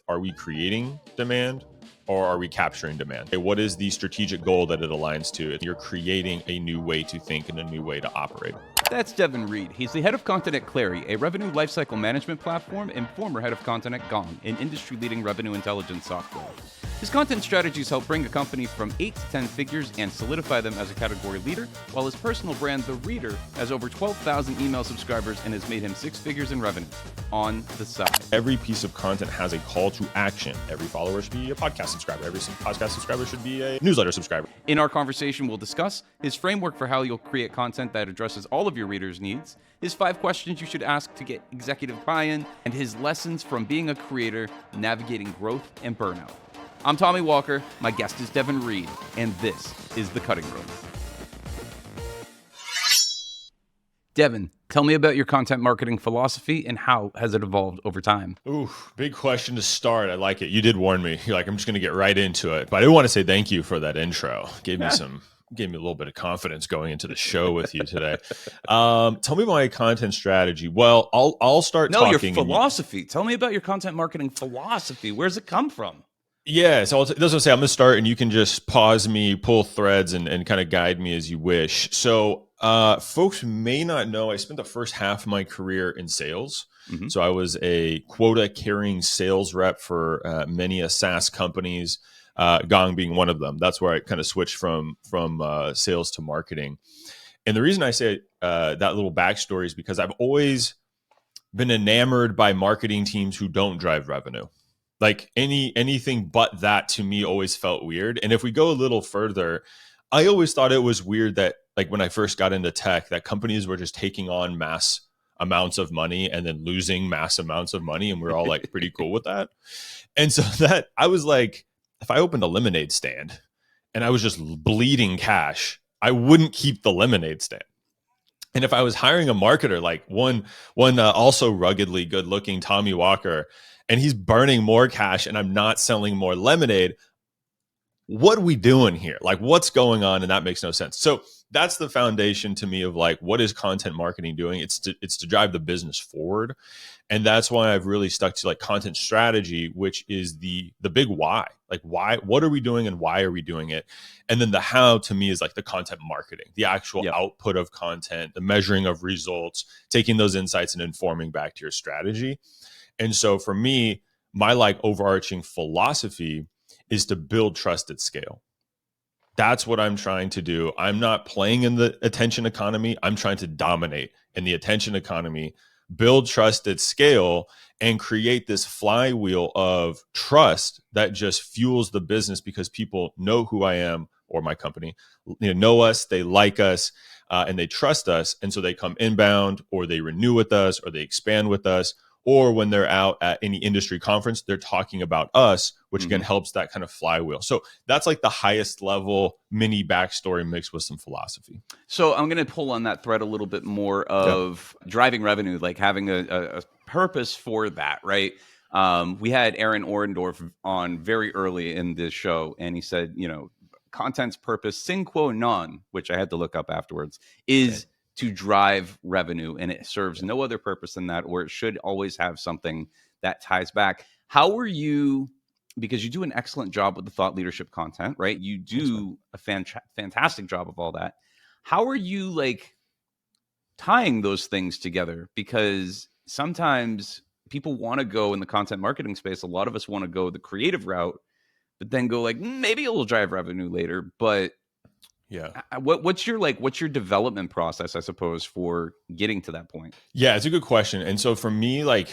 are we creating demand or are we capturing demand? What is the strategic goal that it aligns to? You're creating a new way to think and a new way to operate. That's Devin Reed. He's the head of content at Clari, a revenue lifecycle management platform, and former head of content at Gong, an industry-leading revenue intelligence software. His content strategies help bring a company from 8 to 10 figures and solidify them as a category leader, while his personal brand, The Reader, has over 12,000 email subscribers and has made him 6 figures in revenue on the side. Every piece of content has a call to action. Every follower should be a podcast subscriber. Every podcast subscriber should be a newsletter subscriber. In our conversation, we'll discuss his framework for how you'll create content that addresses all of your readers' needs, his 5 questions you should ask to get executive buy-in, and his lessons from being a creator, navigating growth and burnout. I'm Tommy Walker, my guest is Devin Reed, and this is The Cutting Room. Devin, tell me about your content marketing philosophy and how has it evolved over time? Ooh, big question to start. I like it. You did warn me. You're like, I'm just going to get right into it. But I do want to say thank you for that intro. Gave me a little bit of confidence going into the show with you today. Tell me my content strategy. Well, I'll start talking. No, your philosophy. Tell me about your content marketing philosophy. Where's it come from? Yeah, so that's what I say. I'm going to start, and you can just pause me, pull threads, and kind of guide me as you wish. So folks may not know, I spent the first half of my career in sales. Mm-hmm. So I was a quota-carrying sales rep for many SaaS companies, Gong being one of them. That's where I kind of switched from sales to marketing. And the reason I say that little backstory is because I've always been enamored by marketing teams who don't drive revenue. Like anything but that to me always felt weird. And if we go a little further, I always thought it was weird that like when I first got into tech, that companies were just taking on mass amounts of money and then losing mass amounts of money. And we're all like pretty cool with that. And so that I was like, if I opened a lemonade stand and I was just bleeding cash, I wouldn't keep the lemonade stand. And if I was hiring a marketer, like one also ruggedly good looking Tommy Walker, and he's burning more cash and I'm not selling more lemonade, what are we doing here? Like, what's going on? And that makes no sense. So that's the foundation to me of like, what is content marketing doing? It's to drive the business forward. And that's why I've really stuck to like content strategy, which is the big why. Like why, what are we doing and why are we doing it? And then the how to me is like the content marketing, the actual output of content, the measuring of results, taking those insights and informing back to your strategy. And so for me, my like overarching philosophy is to build trust at scale. That's what I'm trying to do. I'm not playing in the attention economy. I'm trying to dominate in the attention economy, build trust at scale, and create this flywheel of trust that just fuels the business because people know who I am or my company, know us, they like us, and they trust us. And so they come inbound or they renew with us or they expand with us. Or when they're out at any industry conference, they're talking about us, which again helps that kind of flywheel. So that's like the highest level mini backstory mixed with some philosophy. So I'm going to pull on that thread a little bit more of driving revenue, like having a purpose for that, right? We had Aaron Orendorff on very early in this show, and he said, content's purpose, sine qua non, which I had to look up afterwards, is to drive revenue, and it serves no other purpose than that, or it should always have something that ties back. How are you, because you do an excellent job with the thought leadership content, right? You do a fantastic job of all that. How are you like tying those things together? Because sometimes people want to go in the content marketing space. A lot of us want to go the creative route, but then go like, maybe it will drive revenue later, but what's your development process, I suppose, for getting to that point? Yeah, it's a good question. And so for me, like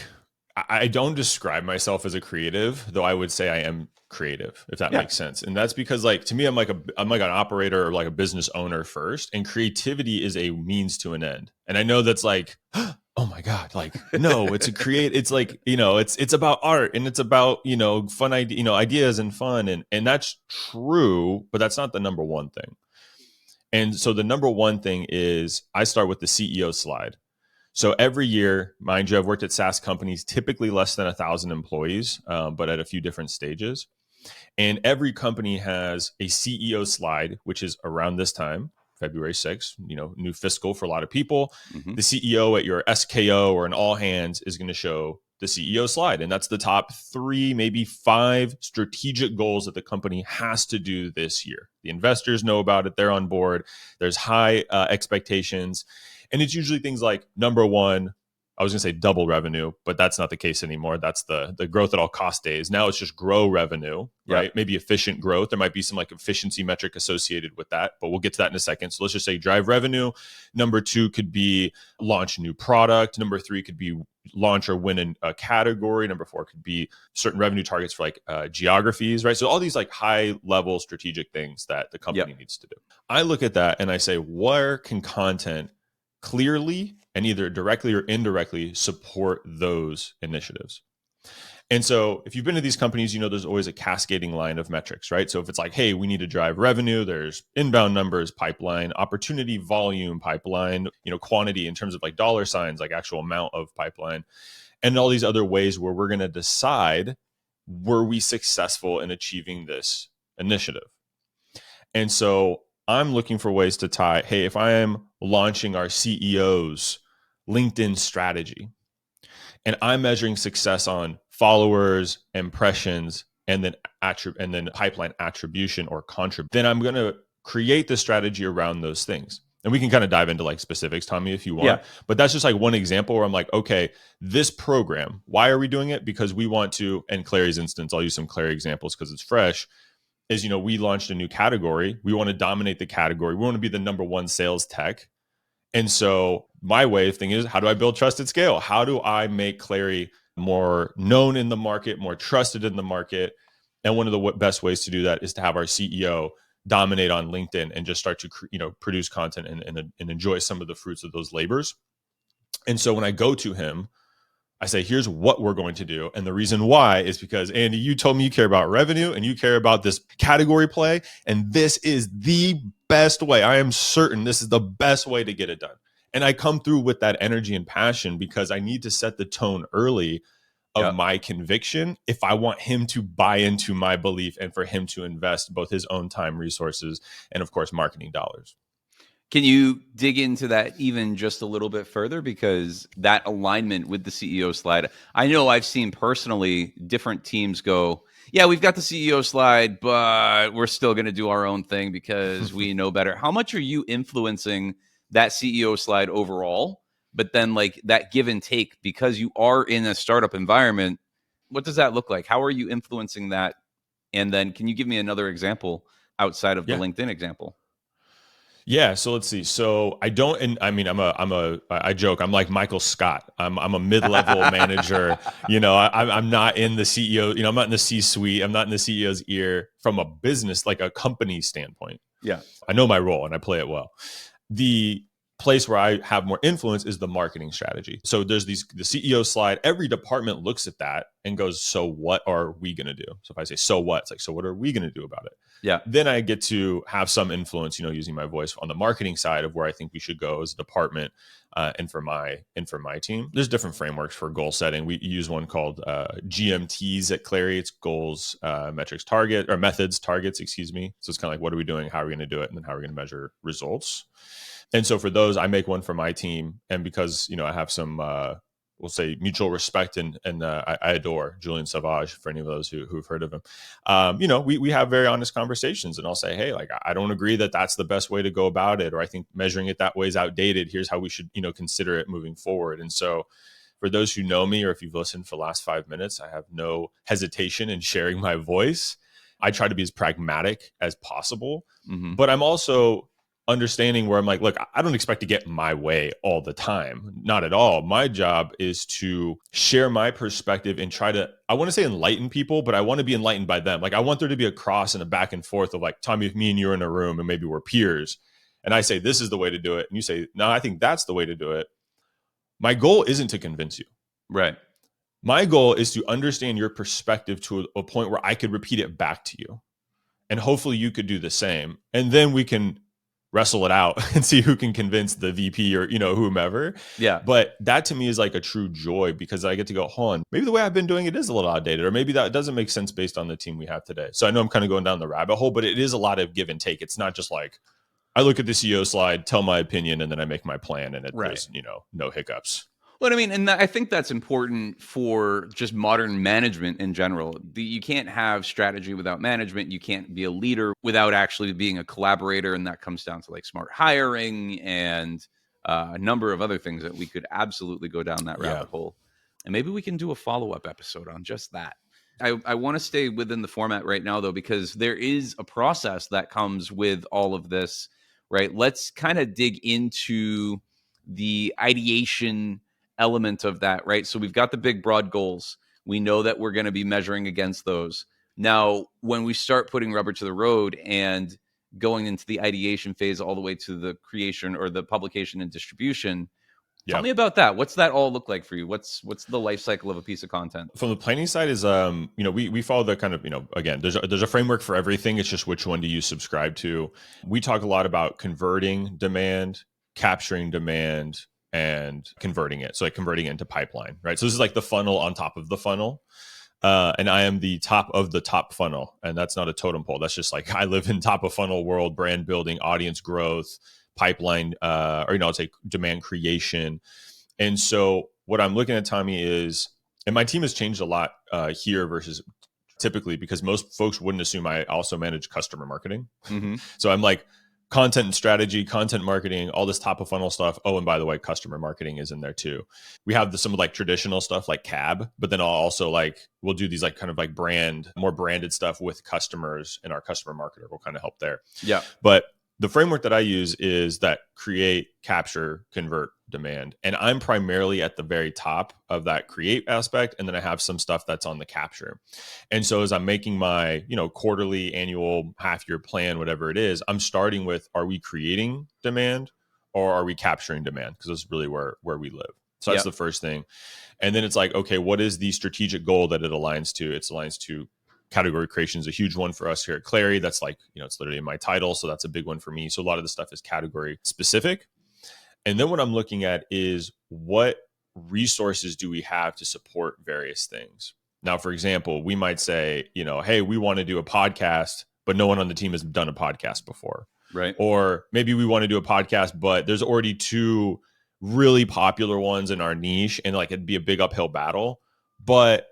I don't describe myself as a creative, though I would say I am creative, if that makes sense. And that's because like to me, I'm like an operator or like a business owner first, and creativity is a means to an end. And I know that's like, oh my God, like no, it's like, it's about art and it's about, fun ideas and fun. And that's true, but that's not the number one thing. And so the number one thing is I start with the CEO slide. So every year, mind you, I've worked at SaaS companies, typically less than 1,000 employees, but at a few different stages. And every company has a CEO slide, which is around this time, February 6th, new fiscal for a lot of people. Mm-hmm. The CEO at your SKO or an all hands is going to show the CEO slide. And that's the top 3, maybe 5 strategic goals that the company has to do this year. The investors know about it. They're on board. There's high expectations. And it's usually things like, number 1, I was going to say double revenue, but that's not the case anymore. That's the growth at all cost days. Now it's just grow revenue, right? Maybe efficient growth. There might be some like efficiency metric associated with that, but we'll get to that in a second. So let's just say drive revenue. Number 2 could be launch a new product. Number 3 could be launch or win in a category. Number 4 could be certain revenue targets for like geographies, right? So all these like high level strategic things that the company needs to do. I look at that and I say, where can content clearly and either directly or indirectly support those initiatives? And so if you've been to these companies, you know there's always a cascading line of metrics, right? So if it's like, hey, we need to drive revenue, there's inbound numbers, pipeline, opportunity, volume, pipeline, quantity in terms of like dollar signs, like actual amount of pipeline, and all these other ways where we're going to decide, were we successful in achieving this initiative? And so I'm looking for ways to tie, hey, if I am launching our CEO's LinkedIn strategy and I'm measuring success on followers, impressions, and then pipeline attribution or contribute, then I'm going to create the strategy around those things. And we can kind of dive into like specifics, Tommy, if you want. But that's just like one example where I'm like, okay, this program, why are we doing it? Because we want to, in Clari's instance, I'll use some Clari examples because it's fresh, is, we launched a new category. We want to dominate the category. We want to be the number 1 sales tech. And so my way of thinking is, how do I build trust at scale? How do I make Clari more known in the market, more trusted in the market? And one of the best ways to do that is to have our CEO dominate on LinkedIn and just start to produce content and enjoy some of the fruits of those labors. And so when I go to him, I say, here's what we're going to do. And the reason why is because, Andy, you told me you care about revenue and you care about this category play. And this is the best way. I am certain this is the best way to get it done. And I come through with that energy and passion because I need to set the tone early of my conviction if I want him to buy into my belief and for him to invest both his own time, resources, and of course, marketing dollars. Can you dig into that even just a little bit further? Because that alignment with the CEO slide, I know I've seen personally different teams go, yeah, we've got the CEO slide, but we're still going to do our own thing because we know better. How much are you influencing that CEO slide overall? But then like that give and take, because you are in a startup environment, what does that look like? How are you influencing that? And then can you give me another example outside of the LinkedIn example? Yeah, so let's see. So I don't, and I mean, I joke, I'm like Michael Scott. I'm a mid-level manager. I'm not in the CEO. I'm not in the C-suite. I'm not in the CEO's ear from a business, like a company standpoint. Yeah, I know my role and I play it well. The place where I have more influence is the marketing strategy. So there's the CEO slide. Every department looks at that and goes, so what are we going to do? So if I say, so what? It's like, so what are we going to do about it? Yeah. Then I get to have some influence, using my voice on the marketing side of where I think we should go as a department, and for my team. There's different frameworks for goal setting. We use one called GMTs at Clari. It's goals, methods, targets, excuse me. So it's kind of like, what are we doing? How are we going to do it? And then how are we going to measure results? And so for those, I make one for my team. And because, I have some, we'll say mutual respect and I adore Julian Savage, for any of those who've heard of him. We have very honest conversations, and I'll say, hey, like, I don't agree that that's the best way to go about it, or I think measuring it that way is outdated. Here's how we should, consider it moving forward. And so for those who know me, or if you've listened for the last 5 minutes, I have no hesitation in sharing my voice. I try to be as pragmatic as possible, but I'm also understanding where I'm like, look, I don't expect to get my way all the time. Not at all. My job is to share my perspective and try to, I want to say enlighten people, but I want to be enlightened by them. Like, I want there to be a cross and a back and forth of like, Tommy, if me and you're in a room and maybe we're peers and I say, this is the way to do it. And you say, no, I think that's the way to do it. My goal isn't to convince you. Right. My goal is to understand your perspective to a point where I could repeat it back to you. And hopefully you could do the same. And then we can wrestle it out and see who can convince the VP or, whomever. Yeah. But that to me is like a true joy, because I get to go, hold on, maybe the way I've been doing it is a little outdated, or maybe that doesn't make sense based on the team we have today. So I know I'm kind of going down the rabbit hole, but it is a lot of give and take. It's not just like, I look at the CEO slide, tell my opinion, and then I make my plan, and there's, no hiccups. Well, I mean, and I think that's important for just modern management in general. You can't have strategy without management. You can't be a leader without actually being a collaborator. And that comes down to like smart hiring and a number of other things that we could absolutely go down that Yeah. rabbit hole. And maybe we can do a follow-up episode on just that. I want to stay within the format right now, though, because there is a process that comes with all of this, right? Let's kind of dig into the ideation element of that, right? So we've got the big broad goals. We know that we're going to be measuring against those. Now, when we start putting rubber to the road and going into the ideation phase all the way to the creation or the publication and distribution, tell me about that. What's that all look like for you? What's the life cycle of a piece of content? From the planning side is, we follow the kind of, again, there's a framework for everything. It's just which one do you subscribe to. We talk a lot about converting demand, capturing demand, and converting it. So like converting it into pipeline, right? So this is like the funnel on top of the funnel. And I am the top of the top funnel. And that's not a totem pole. That's just like, I live in top of funnel world, brand building, audience growth, pipeline, I'd say demand creation. And so what I'm looking at, Tommy, is, and my team has changed a lot here versus typically, because most folks wouldn't assume I also manage customer marketing. Mm-hmm. So I'm like content and strategy, content marketing, all this top of funnel stuff. Oh, and by the way, customer marketing is in there too. We have some of like traditional stuff like CAB, but then I'll also we'll do these like kind of like more branded stuff with customers, and our customer marketer will kind of help there. Yeah. But the framework that I use is that create, capture, convert, demand. And I'm primarily at the very top of that create aspect. And then I have some stuff that's on the capture. And so as I'm making my, quarterly, annual, half-year plan, whatever it is, I'm starting with, are we creating demand or are we capturing demand? Because that's really where we live. So that's the first thing. And then it's like, okay, what is the strategic goal that it aligns to? It aligns to category creation is a huge one for us here at Clari. That's like, it's literally in my title. So that's a big one for me. So a lot of the stuff is category specific. And then what I'm looking at is what resources do we have to support various things? Now, for example, we might say, hey, we want to do a podcast, but no one on the team has done a podcast before. Right. Or maybe we want to do a podcast, but there's already 2 really popular ones in our niche, and like it'd be a big uphill battle. But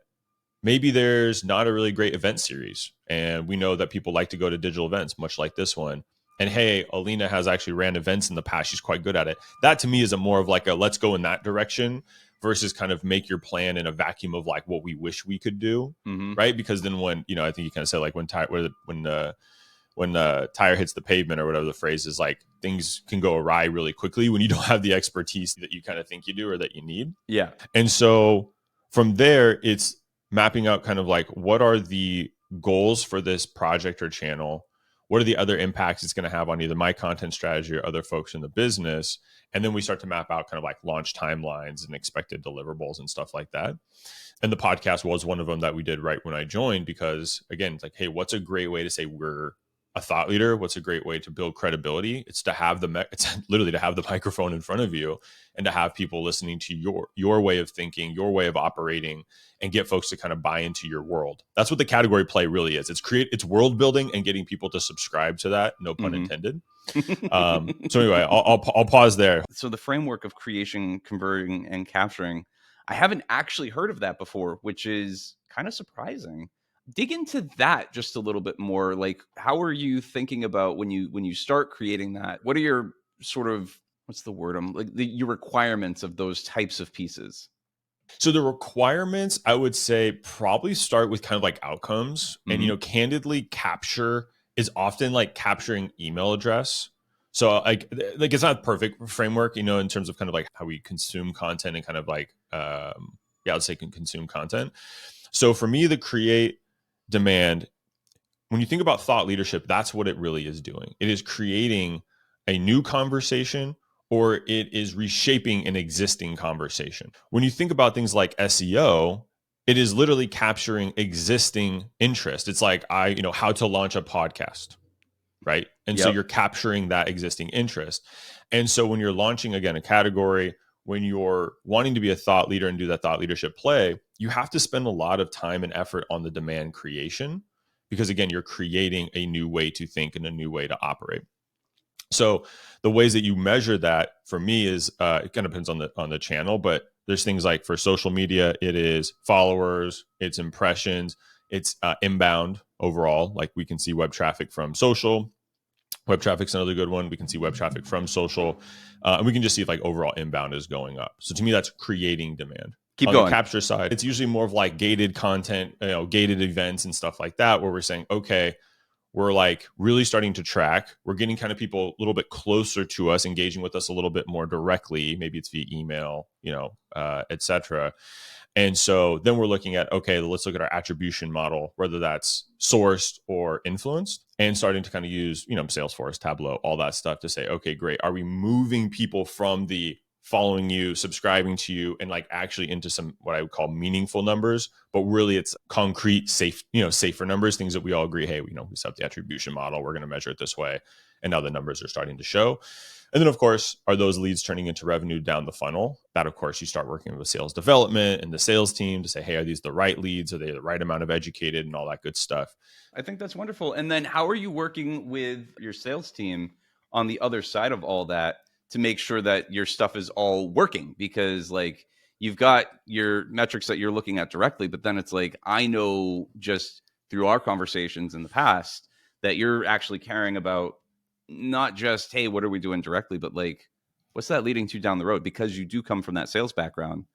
maybe there's not a really great event series, and we know that people like to go to digital events, much like this one. And hey, Alina has actually ran events in the past. She's quite good at it. That to me is a more of like a let's go in that direction versus kind of make your plan in a vacuum of like what we wish we could do, right? Because then when, I think you kind of said like when the tire hits the pavement or whatever the phrase is, like things can go awry really quickly when you don't have the expertise that you kind of think you do or that you need. Yeah. And so from there, it's mapping out kind of like what are the goals for this project or channel? What are the other impacts it's going to have on either my content strategy or other folks in the business? And then we start to map out kind of like launch timelines and expected deliverables and stuff like that. And the podcast was one of them that we did right when I joined, because again, it's like, hey, what's a great way to say we're a thought leader? What's a great way to build credibility? It's to have it's literally to have the microphone in front of you and to have people listening to your way of thinking, your way of operating, and get folks to kind of buy into your world. That's what the category play really is. It's world building and getting people to subscribe to that. No pun intended. So anyway, I'll pause there. So the framework of creation, converting, and capturing, I haven't actually heard of that before, which is kind of surprising. Dig into that just a little bit more. Like, how are you thinking about when you start creating that? What are your sort of, what's the word? Your requirements of those types of pieces? So the requirements, I would say, probably start with kind of like outcomes. And, candidly, capture is often like capturing email address. So like it's not a perfect framework, in terms of kind of like how we consume content and kind of like, let's say consume content. So for me, the create, demand, when you think about thought leadership, that's what it really is doing. It is creating a new conversation, or it is reshaping an existing conversation. When you think about things like SEO, it is literally capturing existing interest. It's like how to launch a podcast, right? And so you're capturing that existing interest. And so when you're launching, again, a category, when you're wanting to be a thought leader and do that thought leadership play, you have to spend a lot of time and effort on the demand creation, because again, you're creating a new way to think and a new way to operate. So the ways that you measure that for me is it kind of depends on the channel, but There's things like for social media, it is followers, it's impressions, it's inbound overall. Like we can see web traffic from social. Web traffic's another good one. We can see web traffic from social, and we can just see if like overall inbound is going up. So to me, that's creating demand. Keep On going. the capture side, it's usually more of like gated content, gated events and stuff like that, where we're saying, okay, we're like really starting to track. We're getting kind of people a little bit closer to us, engaging with us a little bit more directly. Maybe it's via email, etc. And so then we're looking at, okay, let's look at our attribution model, whether that's sourced or influenced, and starting to kind of use, Salesforce, Tableau, all that stuff to say, okay, great. Are we moving people from the following you, subscribing to you, and like actually into some what I would call meaningful numbers, but really it's concrete, safer numbers, things that we all agree, hey, we set the attribution model, we're going to measure it this way. And now the numbers are starting to show. And then, of course, are those leads turning into revenue down the funnel? That, of course, you start working with sales development and the sales team to say, hey, are these the right leads? Are they the right amount of educated and all that good stuff? I think that's wonderful. And then how are you working with your sales team on the other side of all that to make sure that your stuff is all working? Because like you've got your metrics that you're looking at directly, but then it's like, I know just through our conversations in the past that you're actually caring about not just, hey, what are we doing directly, but like, what's that leading to down the road? Because you do come from that sales background.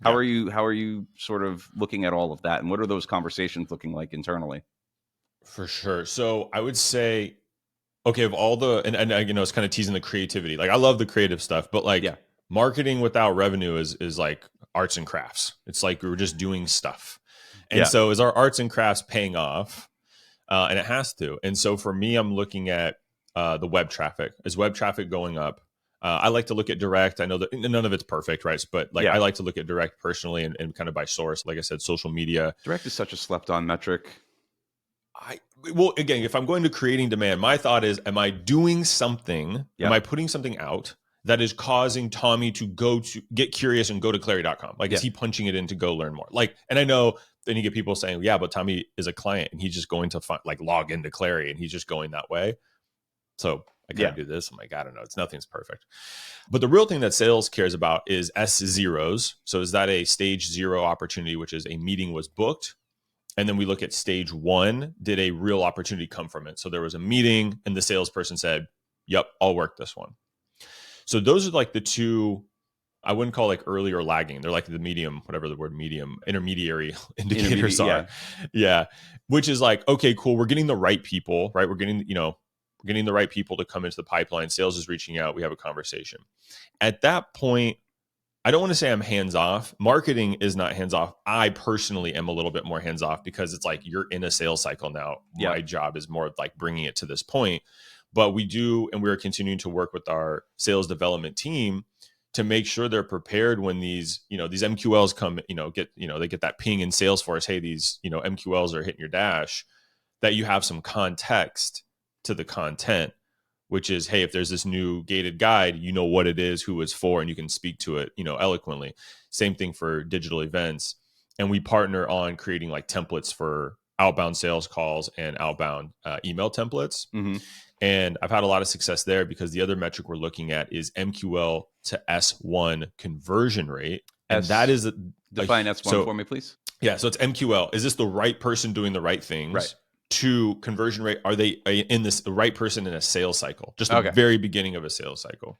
How are you sort of looking at all of that? And what are those conversations looking like internally? For sure. So I would say, okay, of all the, and it's kind of teasing the creativity. Like I love the creative stuff, but like marketing without revenue is like arts and crafts. It's like we were just doing stuff. And so is our arts and crafts paying off? And it has to. And so for me, I'm looking at the web traffic. Is web traffic going up? I like to look at direct. I know that none of it's perfect, right? But like I like to look at direct personally and kind of by source. Like I said, social media. Direct is such a slept on metric. Well, again, if I'm going to creating demand, my thought is, am I doing something? Am I putting something out that is causing Tommy to get curious and go to Clari.com? Like, is he punching it in to go learn more? Like, and I know then you get people saying, yeah, but Tommy is a client and he's just going to log into Clari and he's just going that way. So I gotta do this. I'm like, I don't know. Nothing's perfect. But the real thing that sales cares about is S0s. So is that a stage 0 opportunity, which is a meeting was booked? And then we look at stage 1, did a real opportunity come from it? So there was a meeting and the salesperson said, yep, I'll work this one. So those are like the two, I wouldn't call like early or lagging. They're like the medium, whatever the word medium, intermediary indicators are. Yeah. Which is like, okay, cool. We're getting the right people, right? We're getting the right people to come into the pipeline. Sales is reaching out. We have a conversation. At that point, I don't want to say I'm hands off. Marketing is not hands off. I personally am a little bit more hands off because it's like you're in a sales cycle now. My job is more like bringing it to this point. But we do, and we're continuing to work with our sales development team to make sure they're prepared when these MQLs come, they get that ping in Salesforce. Hey, these, MQLs are hitting your dash, that you have some context to the content, which is, hey, if there's this new gated guide, you know what it is, who it's for, and you can speak to it, eloquently. Same thing for digital events. And we partner on creating like templates for outbound sales calls and outbound email templates. Mm-hmm. And I've had a lot of success there because the other metric we're looking at is MQL to S1 conversion rate. And that is define S1 for me, please. Yeah. So it's MQL. Is this the right person doing the right things? Right. To conversion rate, are they in the right person in a sales cycle? Just the very beginning of a sales cycle,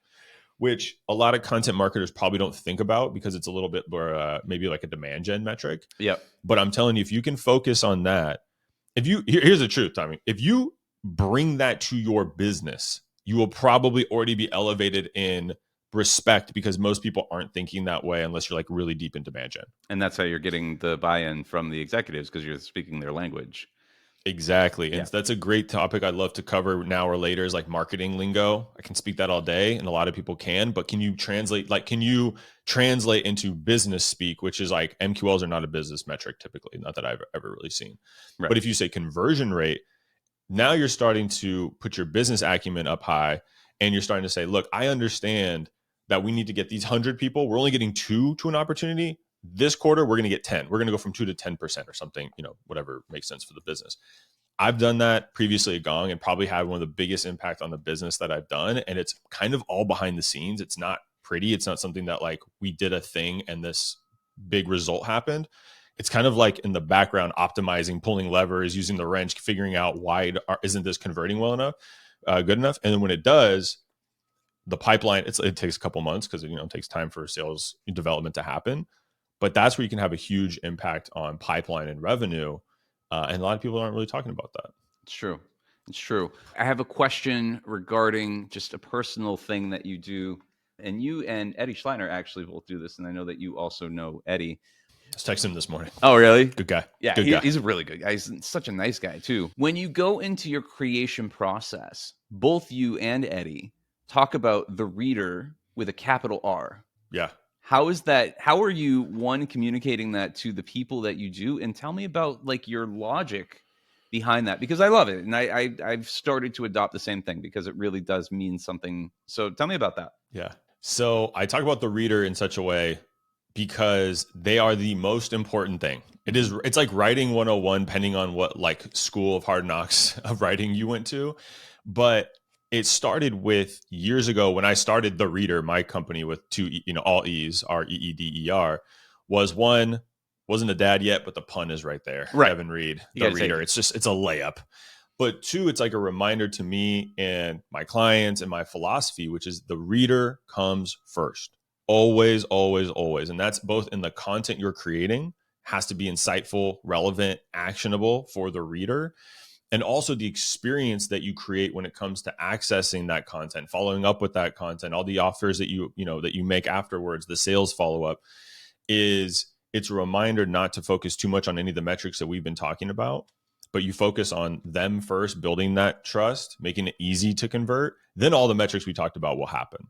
which a lot of content marketers probably don't think about because it's a little bit more maybe like a demand gen metric. Yep. But I'm telling you, if you can focus on that, here's the truth, Tommy. If you bring that to your business, you will probably already be elevated in respect because most people aren't thinking that way unless you're like really deep in demand gen. And that's how you're getting the buy-in from the executives because you're speaking their language. Exactly. And that's a great topic I'd love to cover now or later is like marketing lingo. I can speak that all day and a lot of people can, but can you translate into business speak, which is like MQLs are not a business metric typically, not that I've ever really seen. Right. But if you say conversion rate, now you're starting to put your business acumen up high and you're starting to say, look, I understand that we need to get these 100 people. We're only getting 2 to an opportunity. This quarter, we're going to get 10. We're going to go from 2 to 10% or something, whatever makes sense for the business. I've done that previously at Gong and probably had one of the biggest impact on the business that I've done. And it's kind of all behind the scenes. It's not pretty. It's not something that like we did a thing and this big result happened. It's kind of like in the background, optimizing, pulling levers, using the wrench, figuring out why isn't this converting well enough, good enough. And then when it does, the pipeline, it takes a couple months because it takes time for sales development to happen. But that's where you can have a huge impact on pipeline and revenue. And a lot of people aren't really talking about that. It's true. It's true. I have a question regarding just a personal thing that you do. And you and Eddie Schleiner actually both do this. And I know that you also know Eddie. Just text him this morning. Oh, really? Good guy. Yeah, Good guy. He's a really good guy. He's such a nice guy, too. When you go into your creation process, both you and Eddie talk about the reader with a capital R. Yeah. How is that? How are you, one, communicating that to the people that you do? And tell me about like your logic behind that, because I love it. And I've started to adopt the same thing because it really does mean something. So tell me about that. Yeah. So I talk about the reader in such a way because they are the most important thing. It's like writing 101, depending on what like school of hard knocks of writing you went to. But it started with years ago when I started The Reader, my company with two, all E's, REEDER, wasn't a dad yet, but the pun is right there. Right. Devin Reed, The Reader. It's a layup. But two, it's like a reminder to me and my clients and my philosophy, which is the reader comes first. Always, always, always. And that's both in the content you're creating, has to be insightful, relevant, actionable for the reader, and also the experience that you create when it comes to accessing that content, following up with that content, all the offers that you make afterwards, the sales follow-up, it's a reminder not to focus too much on any of the metrics that we've been talking about, but you focus on them first, building that trust, making it easy to convert. Then all the metrics we talked about will happen.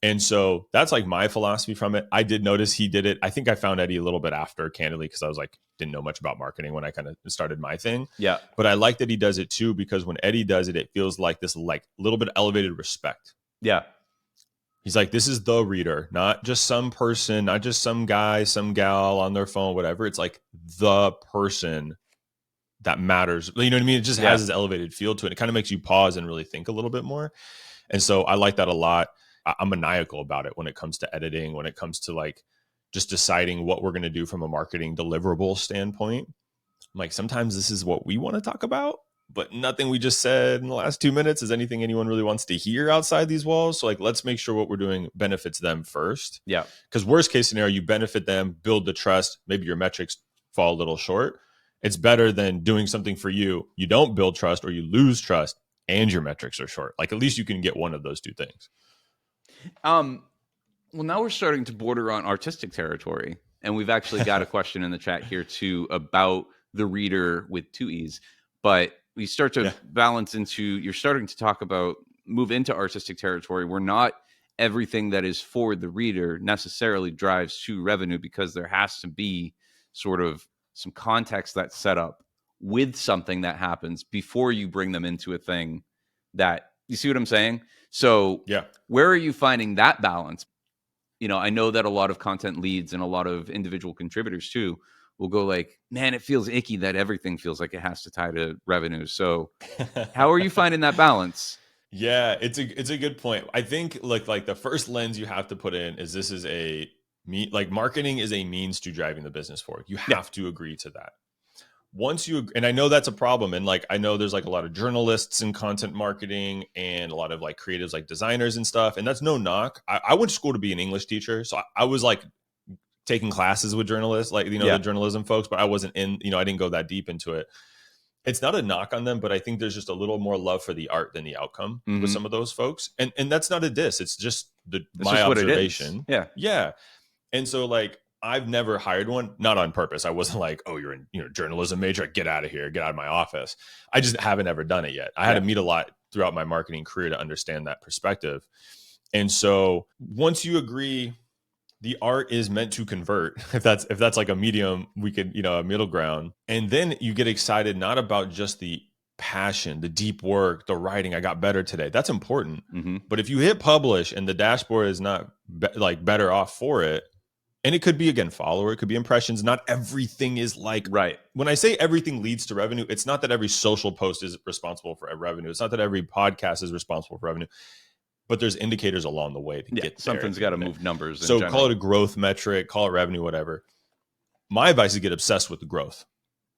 And so that's like my philosophy from it. I did notice he did it. I think I found Eddie a little bit after, candidly, because I was like, didn't know much about marketing when I kind of started my thing. Yeah. But I like that he does it too, because when Eddie does it, it feels like this like little bit of elevated respect. Yeah. He's like, this is the reader, not just some person, not just some guy, some gal on their phone, whatever. It's like the person that matters. You know what I mean? It just has this elevated feel to it. It kind of makes you pause and really think a little bit more. And so I like that a lot. I'm maniacal about it when it comes to editing, when it comes to like just deciding what we're going to do from a marketing deliverable standpoint. I'm like, sometimes this is what we want to talk about, but nothing we just said in the last 2 minutes is anything anyone really wants to hear outside these walls. So like, let's make sure what we're doing benefits them first. Yeah. Because worst case scenario, you benefit them, build the trust. Maybe your metrics fall a little short. It's better than doing something for you. You don't build trust or you lose trust and your metrics are short. Like at least you can get one of those two things. Well, now we're starting to border on artistic territory, and we've actually got a question in the chat here too about the reader with two E's. But we start to balance into, you're starting to talk about move into artistic territory where not everything that is for the reader necessarily drives to revenue, because there has to be sort of some context that's set up with something that happens before you bring them into a thing that, you see what I'm saying? So where are you finding that balance? I know that a lot of content leads and a lot of individual contributors too will go like, man, it feels icky that everything feels like it has to tie to revenue. So how are you finding that balance? Yeah, it's a good point. I think like the first lens you have to put in is this is marketing is a means to driving the business forward. You have to agree to that. Once you, and I know that's a problem. And like, I know there's like a lot of journalists in content marketing and a lot of like creatives, like designers and stuff. And that's no knock. I went to school to be an English teacher. So I was like taking classes with journalists, like, the journalism folks, but I wasn't in, I didn't go that deep into it. It's not a knock on them, but I think there's just a little more love for the art than the outcome with some of those folks. And that's not a diss. It's just my observation. Yeah. And so like, I've never hired one, not on purpose. I wasn't like, oh, you're in journalism major, get out of here, get out of my office. I just haven't ever done it yet. I had to meet a lot throughout my marketing career to understand that perspective. And so once you agree, the art is meant to convert. If that's like a medium, we could, a middle ground. And then you get excited, not about just the passion, the deep work, the writing, I got better today. That's important. But if you hit publish and the dashboard is not better off for it, and it could be, again, follower, it could be impressions. Not everything is like, when I say everything leads to revenue, it's not that every social post is responsible for revenue. It's not that every podcast is responsible for revenue. but there's indicators along the way to get there. Something's got to move numbers. So call it a growth metric, call it revenue, whatever. My advice is get obsessed with the growth.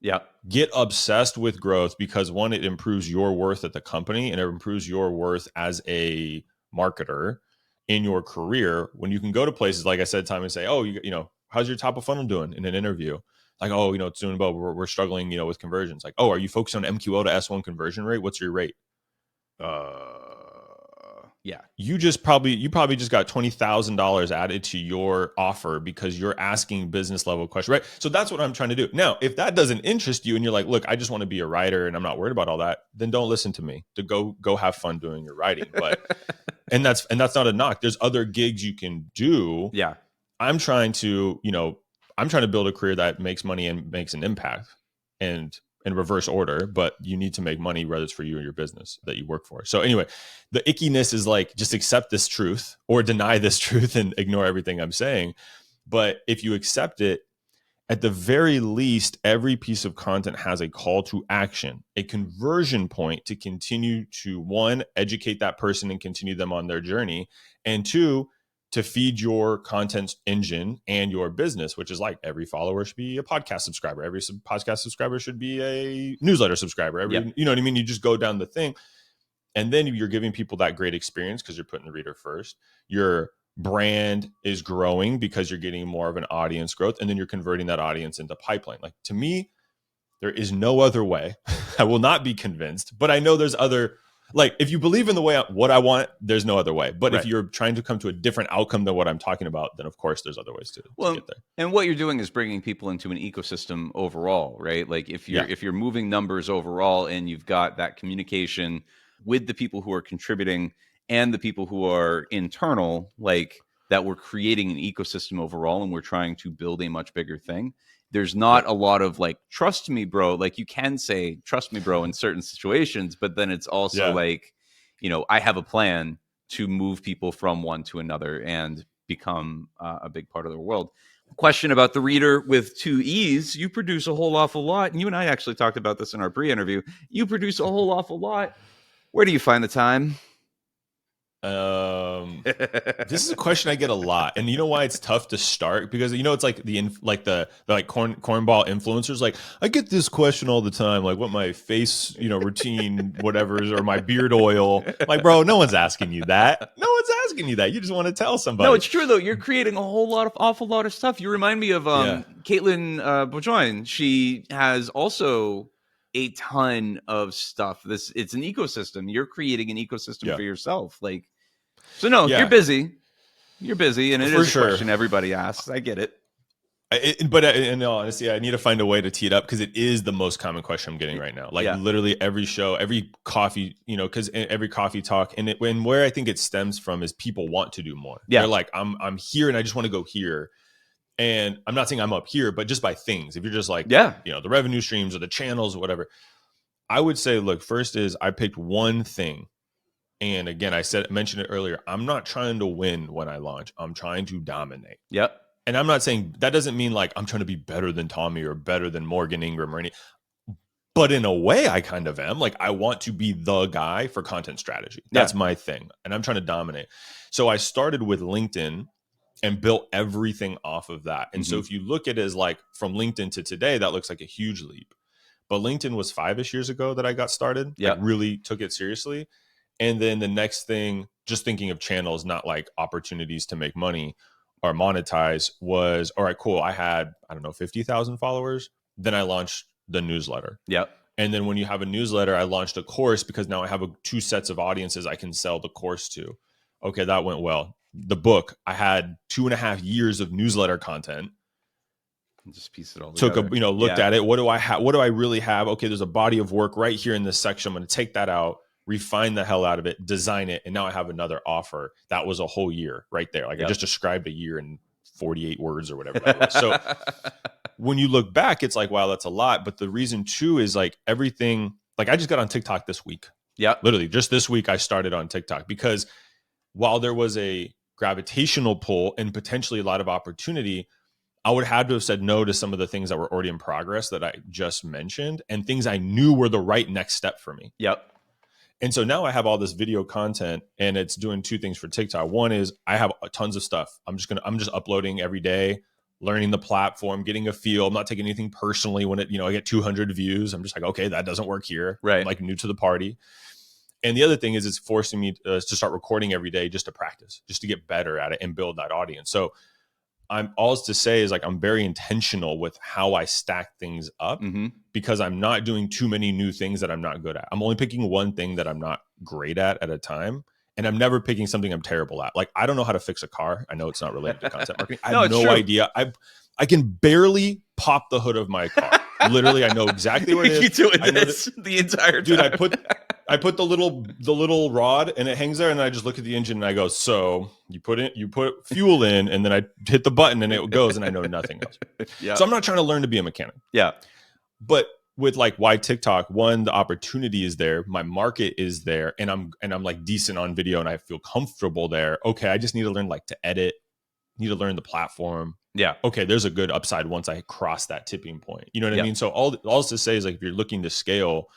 Yeah. Get obsessed with growth because one, it improves your worth at the company and it improves your worth as a marketer in your career. When you can go to places, like I said, Tom, and say, oh, you know, how's your top of funnel doing in an interview? Like, oh, you know, it's doing well. We're struggling, you know, with conversions. Like, oh, are you focused on MQL to S1 conversion rate? What's your rate? Yeah. You probably just got $20,000 added to your offer because you're asking business level questions, right? So that's what I'm trying to do. Now, if that doesn't interest you and you're like, look, I just want to be a writer and I'm not worried about all that, then don't listen to me. To go have fun doing your writing. But and that's not a knock. There's other gigs you can do. Yeah. I'm trying to build a career that makes money and makes an impact and in reverse order, but you need to make money whether it's for you or your business that you work for. So anyway, the ickiness is like, just accept this truth or deny this truth and ignore everything I'm saying. But if you accept it, at the very least, every piece of content has a call to action, a conversion point to continue to, one, educate that person and continue them on their journey, and two, to feed your content engine and your business, which is like every follower should be a podcast subscriber. Every podcast subscriber should be a newsletter subscriber. You know what I mean? You just go down the thing. And then you're giving people that great experience because you're putting the reader first. Your brand is growing because you're getting more of an audience growth. And then you're converting that audience into pipeline. Like, to me, there is no other way. I will not be convinced, but I know there's other. Like, if you believe in the way what I want, there's no other way. But if you're trying to come to a different outcome than what I'm talking about, then of course there's other ways to get there. And what you're doing is bringing people into an ecosystem overall, right? Like if you're moving numbers overall and you've got that communication with the people who are contributing and the people who are internal, like that, we're creating an ecosystem overall and we're trying to build a much bigger thing. There's not a lot of like, trust me, bro. Like, you can say, trust me, bro, in certain situations, but then it's also like, you know, I have a plan to move people from one to another and become a big part of their world. Question about the reader with 2 E's. You produce a whole awful lot. And you and I actually talked about this in our pre-interview. You produce a whole awful lot. Where do you find the time? This is a question I get a lot, and you know why it's tough to start? Because, you know, it's like the cornball influencers. Like, I get this question all the time, like what my face, you know, routine, whatever's, or my beard oil. Like, bro, no one's asking you that. No one's asking you that. You just want to tell somebody. No, it's true though. You're creating a awful lot of stuff. You remind me of Caitlin Bourgeois. She has also a ton of stuff. It's an ecosystem. You're creating an ecosystem for yourself. Like, so no, you're busy. You're busy, and it is a question everybody asks. I get it. But in all honesty, I need to find a way to tee it up because it is the most common question I'm getting right now. Like literally every show, every coffee, you know, because every coffee talk, and where I think it stems from is people want to do more. They're like, I'm here and I just want to go here. And I'm not saying I'm up here, but just by things. If you're just like, you know, the revenue streams or the channels or whatever, I would say, look, first is I picked one thing. And again, mentioned it earlier. I'm not trying to win when I launch. I'm trying to dominate. Yep. And I'm not saying that doesn't mean like I'm trying to be better than Tommy or better than Morgan Ingram or any. But in a way, I kind of am. Like, I want to be the guy for content strategy. That's my thing. And I'm trying to dominate. So I started with LinkedIn and built everything off of that. And so if you look at it as like from LinkedIn to today, that looks like a huge leap. But LinkedIn was 5-ish years ago that I got started. Like, really took it seriously. And then the next thing, just thinking of channels, not like opportunities to make money or monetize, was, all right, cool. I had, 50,000 followers. Then I launched the newsletter. And then when you have a newsletter, I launched a course because now I have 2 sets of audiences I can sell the course to. Okay, that went well. The book, I had 2.5 years of newsletter content. Just piece it all together. Looked at it. What do I have? What do I really have? Okay, there's a body of work right here in this section. I'm going to take that out, refine the hell out of it, design it, and now I have another offer. That was a whole year right there. Like, I just described a year in 48 words or whatever that was. So when you look back, it's like, wow, that's a lot. But the reason too is like everything, like I just got on TikTok this week. Literally just this week I started on TikTok because while there was a gravitational pull and potentially a lot of opportunity, I would have to have said no to some of the things that were already in progress that I just mentioned and things I knew were the right next step for me. And so now I have all this video content, and it's doing two things for TikTok. One is I have tons of stuff. I'm just uploading every day, learning the platform, getting a feel. I'm not taking anything personally when I get 200 views. I'm just like, okay, that doesn't work here. Right. I'm like new to the party. And the other thing is it's forcing me to start recording every day just to practice, just to get better at it and build that audience. So I'm all to say is like, I'm very intentional with how I stack things up because I'm not doing too many new things that I'm not good at. I'm only picking one thing that I'm not great at a time. And I'm never picking something I'm terrible at. Like, I don't know how to fix a car. I know it's not related to content marketing. I have no idea. I can barely pop the hood of my car. Literally, I know exactly where it is. You're doing this the entire time. Dude, I put the little rod and it hangs there, and I just look at the engine and I go, so you put fuel in, and then I hit the button and it goes, and I know nothing else. Yeah. So I'm not trying to learn to be a mechanic. Yeah. But with like why TikTok, one, the opportunity is there, my market is there, and I'm like decent on video and I feel comfortable there. Okay, I just need to learn like to edit, need to learn the platform. Yeah. Okay, there's a good upside once I cross that tipping point. You know what I mean? So all to say is like, if you're looking to scale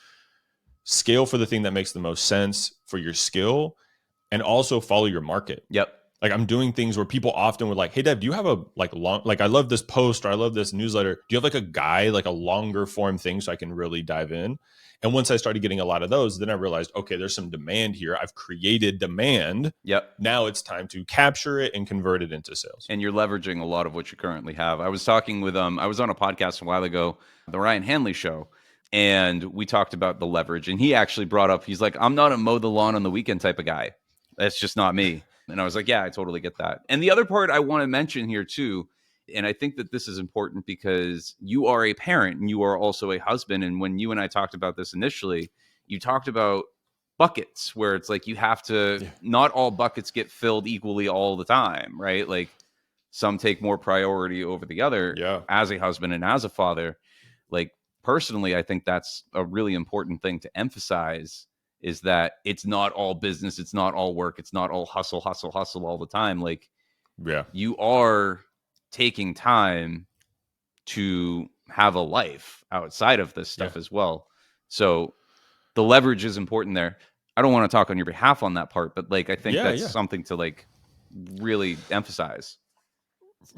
for the thing that makes the most sense for your skill, and also follow your market. Yep. Like, I'm doing things where people often were like, hey, Dev, do you have a I love this post, or I love this newsletter. Do you have like a guide, like a longer form thing so I can really dive in? And once I started getting a lot of those, then I realized, okay, there's some demand here. I've created demand. Yep. Now it's time to capture it and convert it into sales. And you're leveraging a lot of what you currently have. I was talking with, I was on a podcast a while ago, the Ryan Hanley Show, and we talked about the leverage. And he actually brought up, he's like, I'm not a mow the lawn on the weekend type of guy. That's just not me. And I was like, yeah, I totally get that. And the other part I want to mention here too, and I think that this is important because you are a parent and you are also a husband. And when you and I talked about this initially, you talked about buckets where it's like you have to, not all buckets get filled equally all the time, right? Like some take more priority over the other. As a husband and as a father. Like personally, I think that's a really important thing to emphasize, is that it's not all business, it's not all work, it's not all hustle all the time. Like, you are taking time to have a life outside of this stuff as well. So the leverage is important there. I don't want to talk on your behalf on that part, but like, I think that's something to like really emphasize.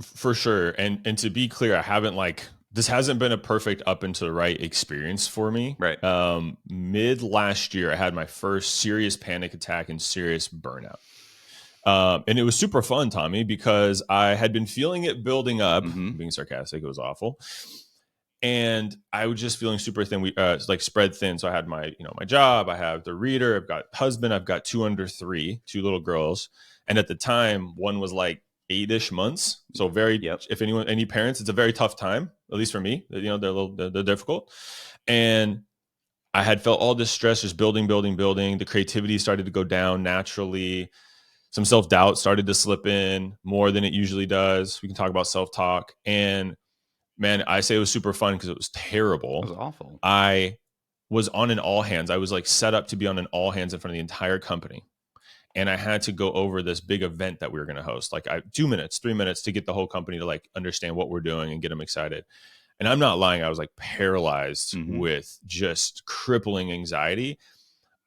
For sure. And to be clear, I haven't this hasn't been a perfect up and to the right experience for me. Right. Mid last year, I had my first serious panic attack and serious burnout. And it was super fun, Tommy, because I had been feeling it building up. Being sarcastic, it was awful. And I was just feeling super thin. We like spread thin. So I had my job, I have the reader, I've got husband, I've got 2 under 3, 2 little girls. And at the time, one was like 8-ish months. So if any parents, it's a very tough time, at least for me. They're difficult. And I had felt all this stress just building. The creativity started to go down naturally. Some self-doubt started to slip in more than it usually does. We can talk about self-talk. And man, I say it was super fun because it was terrible. It was awful. I was on an all hands. I was like set up to be on an all hands in front of the entire company. And I had to go over this big event that we were going to host. Like 2 minutes, 3 minutes to get the whole company to like understand what we're doing and get them excited. And I'm not lying. I was like paralyzed with just crippling anxiety.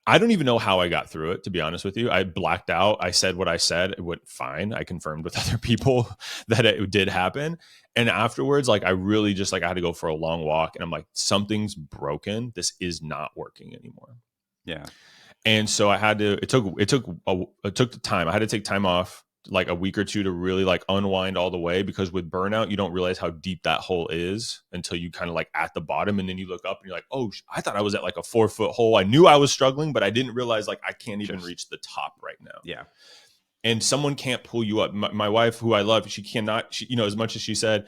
I don't even know how I got through it, to be honest with you. I blacked out. I said what I said. It went fine. I confirmed with other people that it did happen. And afterwards, like I really just I had to go for a long walk. And I'm like, something's broken. This is not working anymore. Yeah. And so I had to, it took the time. I had to take time off like a week or two to really like unwind all the way, because with burnout, you don't realize how deep that hole is until you kind of like at the bottom. And then you look up and you're like, oh, I thought I was at like a 4-foot hole. I knew I was struggling, but I didn't realize like I can't even reach the top right now. Yeah. And someone can't pull you up. My wife, who I love, she cannot, as much as she said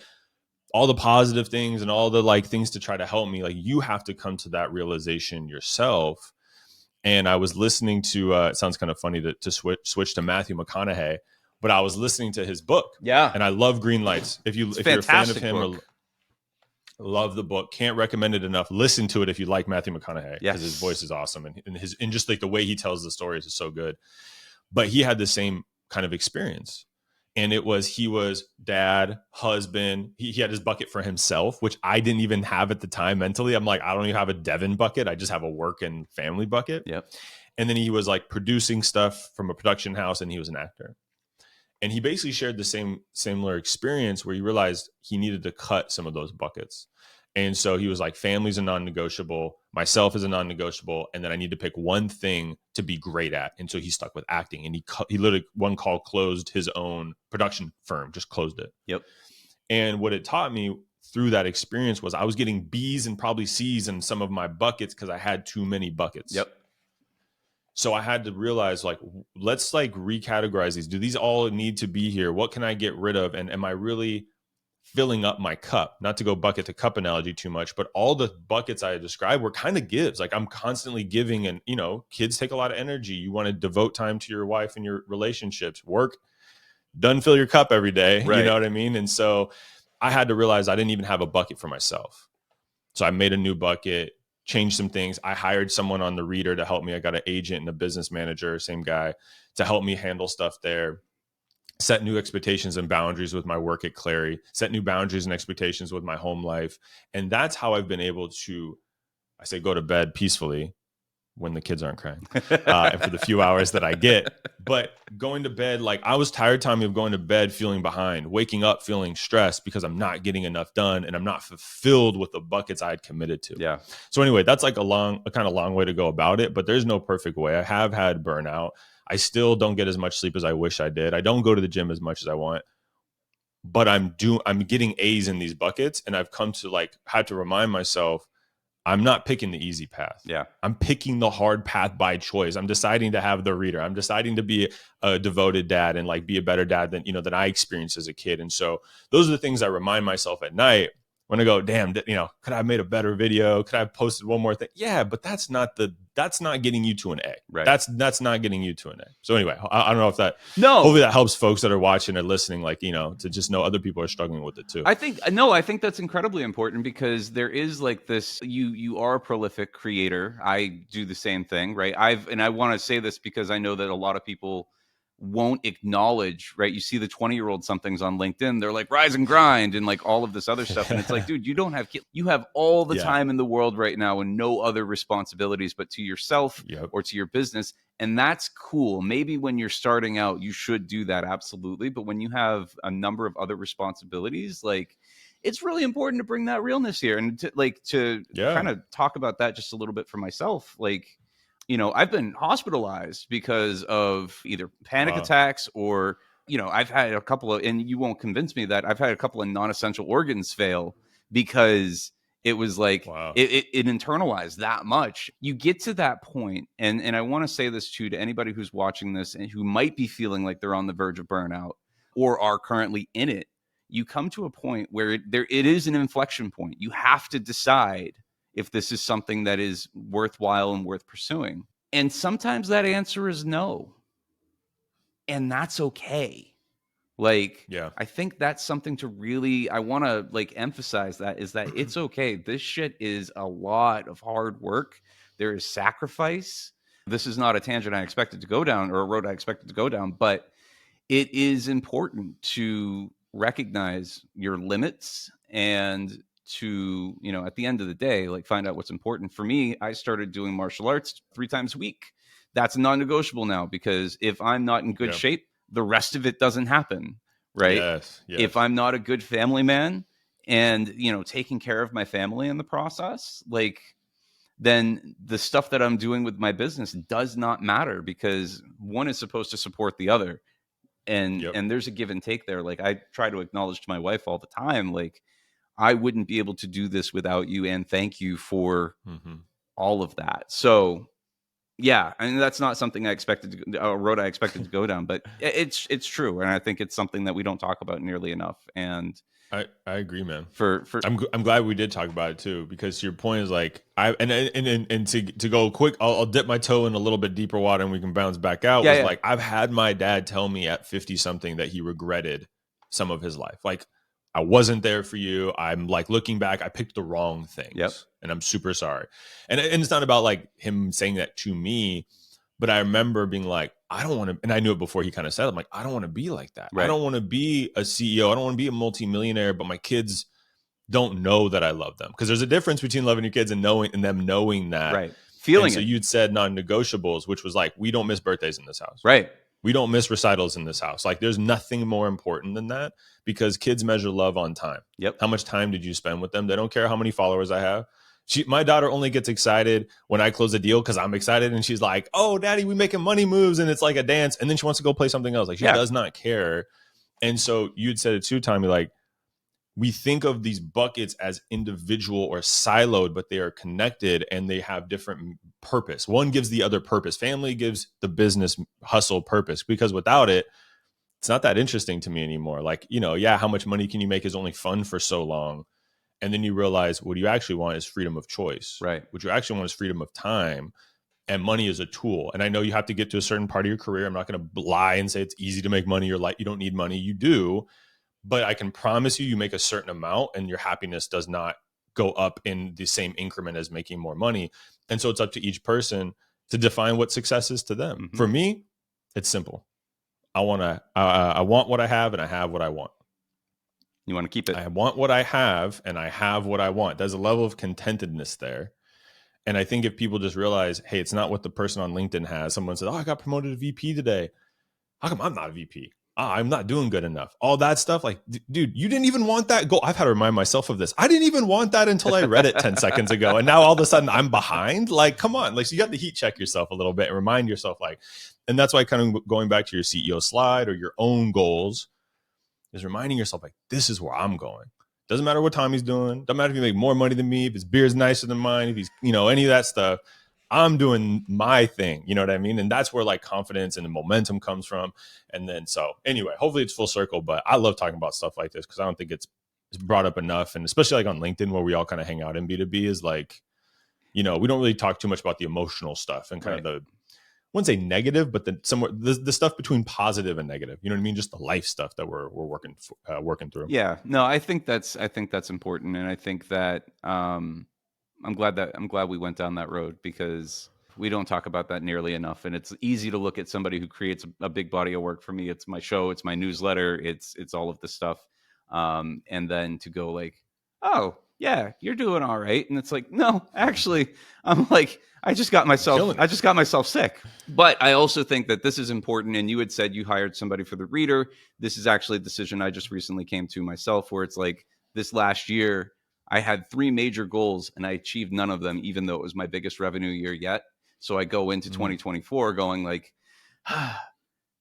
all the positive things and all the like things to try to help me, like you have to come to that realization yourself. And I was listening to, it sounds kind of funny to switch to Matthew McConaughey, but I was listening to his book. Yeah. And I love Green Lights. If you're a fan of him or love the book, can't recommend it enough. Listen to it if you like Matthew McConaughey, because his voice is awesome. And just like the way he tells the stories is so good. But he had the same kind of experience. And he was dad, husband. He had his bucket for himself, which I didn't even have at the time mentally. I'm like, I don't even have a Devin bucket. I just have a work and family bucket. Yep. And then he was like producing stuff from a production house, and he was an actor. And he basically shared the similar experience where he realized he needed to cut some of those buckets. And so he was like, family's a non-negotiable, myself is a non-negotiable, and then I need to pick one thing to be great at. And so he stuck with acting, and he literally one call closed his own production firm, just closed it. Yep. And what it taught me through that experience was I was getting B's and probably C's in some of my buckets because I had too many buckets. Yep. So I had to realize, like, let's like recategorize these. Do these all need to be here? What can I get rid of? And am I really filling up my cup? Not to go bucket to cup analogy too much, but all the buckets I described were kind of gives. Like, I'm constantly giving, and kids take a lot of energy. You want to devote time to your wife and your relationships. Work doesn't fill your cup every day. Right. You know what I mean? And so I had to realize I didn't even have a bucket for myself. So I made a new bucket, changed some things. I hired someone on the reader to help me. I got an agent and a business manager, same guy, to help me handle stuff there. Set new expectations and boundaries with my work at Clari, set new boundaries and expectations with my home life. And that's how I've been able to, I say, go to bed peacefully when the kids aren't crying, and for the few hours that I get. But going to bed, like, I was tired, Tommy, of going to bed feeling behind, waking up feeling stressed because I'm not getting enough done and I'm not fulfilled with the buckets I had committed to. Yeah. So anyway, that's like a kind of long way to go about it, but there's no perfect way. I have had burnout. I still don't get as much sleep as I wish I did. I don't go to the gym as much as I want, but I'm getting A's in these buckets. And I've come to had to remind myself, I'm not picking the easy path. Yeah. I'm picking the hard path by choice. I'm deciding to have the reader. I'm deciding to be a devoted dad and be a better dad than I experienced as a kid. And so those are the things I remind myself at night when I go, damn, could I have made a better video? Could I have posted one more thing? Yeah, but that's not getting you to an A. Right. That's not getting you to an A. So anyway, I don't know if that, no, hopefully that helps folks that are watching or listening, to just know other people are struggling with it too. I think that's incredibly important because there is this, you are a prolific creator. I do the same thing, right? I want to say this because I know that a lot of people won't acknowledge, right? You see the 20-year-old somethings on LinkedIn, they're like rise and grind and all of this other stuff. And it's like, dude, you don't have kids. You have all the time in the world right now and no other responsibilities but to yourself or to your business. And that's cool. Maybe when you're starting out, you should do that. Absolutely. But when you have a number of other responsibilities, it's really important to bring that realness here and to kind of talk about that just a little bit for myself. I've been hospitalized because of either panic attacks or, I've had a couple of, and you won't convince me that I've had a couple of non-essential organs fail because it was it internalized that much. You get to that point, and I want to say this too to anybody who's watching this and who might be feeling like they're on the verge of burnout or are currently in it. You come to a point where it is an inflection point. You have to decide if this is something that is worthwhile and worth pursuing. And sometimes that answer is no. And that's okay. I think that's something to really, I want to emphasize that is that it's okay. This shit is a lot of hard work. There is sacrifice. This is not a tangent I expected to go down or a road I expected to go down, but it is important to recognize your limits and to, at the end of the day, find out what's important. For me, I started doing martial arts 3 times a week. That's non-negotiable now because if I'm not in good shape, the rest of it doesn't happen, right? Yes. If I'm not a good family man and, taking care of my family in the process, then the stuff that I'm doing with my business does not matter because one is supposed to support the other. And there's a give and take there. I try to acknowledge to my wife all the time, I wouldn't be able to do this without you. And thank you for all of that. So yeah, and that's not something I expected a road I expected to go down, but it's true. And I think it's something that we don't talk about nearly enough. And I agree, man. I'm glad we did talk about it too, because your point is to go quick, I'll dip my toe in a little bit deeper water and we can bounce back out. I've had my dad tell me at 50 something that he regretted some of his life. I wasn't there for you. I'm looking back, I picked the wrong things. And I'm super sorry. And it's not about him saying that to me, But I remember being like, I don't want to, and I knew it before he kind of said it. I'm like, I don't want to be like that. I don't want to be a CEO. I don't want to be a multimillionaire, but my kids don't know that I love them. Because there's a difference between loving your kids and them knowing that. Right. Feeling so it. You'd said non-negotiables, which was like, we don't miss birthdays in this house. Right. We don't miss recitals in this house. Like, there's nothing more important than that, because kids measure love on time. Yep. How much time did you spend with them? They don't care how many followers I have. My daughter only gets excited when I close a deal because I'm excited, and she's like, "Oh, Daddy, we making money moves," and it's like a dance. And then she wants to go play something else. Like, she does not care. And so you'd said it too, Tommy. Like, we think of these buckets as individual or siloed, but they are connected and they have different purpose. One gives the other purpose. Family gives the business hustle purpose, because without it, it's not that interesting to me anymore. Like, how much money can you make is only fun for so long. And then you realize what you actually want is freedom of choice. Right. What you actually want is freedom of time. And money is a tool. And I know you have to get to a certain part of your career. I'm not going to lie and say it's easy to make money. You're like, you don't need money. You do. But I can promise you make a certain amount and your happiness does not go up in the same increment as making more money. And so it's up to each person to define what success is to them. Mm-hmm. For me, it's simple. I want what I have, and I have what I want. You want to keep it. I want what I have, and I have what I want. There's a level of contentedness there. And I think if people just realize, hey, it's not what the person on LinkedIn has. Someone says, oh, I got promoted to VP today. How come I'm not a VP? I'm not doing good enough. All that stuff. Like, dude, you didn't even want that goal. I've had to remind myself of this. I didn't even want that until I read it 10 seconds ago. And now all of a sudden I'm behind. Like, come on. Like, so you got to heat check yourself a little bit and remind yourself, like, and that's why kind of going back to your CEO slide or your own goals is reminding yourself, like, this is where I'm going. Doesn't matter what Tommy's doing. Doesn't matter if you make more money than me, if his beer's nicer than mine, if he's, any of that stuff. I'm doing my thing. You know what I mean? And that's where like confidence and the momentum comes from. And then, so anyway, hopefully it's full circle, but I love talking about stuff like this because I don't think it's brought up enough. And especially like on LinkedIn where we all kind of hang out in B2B is like, we don't really talk too much about the emotional stuff and kind of the, I wouldn't say negative, but the stuff between positive and negative, you know what I mean? Just the life stuff that we're working through. Yeah, no, I think that's important. And I think that, I'm glad we went down that road because we don't talk about that nearly enough. And it's easy to look at somebody who creates a big body of work. For me, it's my show, it's my newsletter, it's all of this stuff. And then to go like, oh yeah, you're doing all right. And it's like, no, actually, I'm like, I just got myself sick. But I also think that this is important. And you had said you hired somebody for the reader. This is actually a decision I just recently came to myself where it's like this last year, I had 3 major goals and I achieved none of them, even though it was my biggest revenue year yet. So I go into 2024 going like,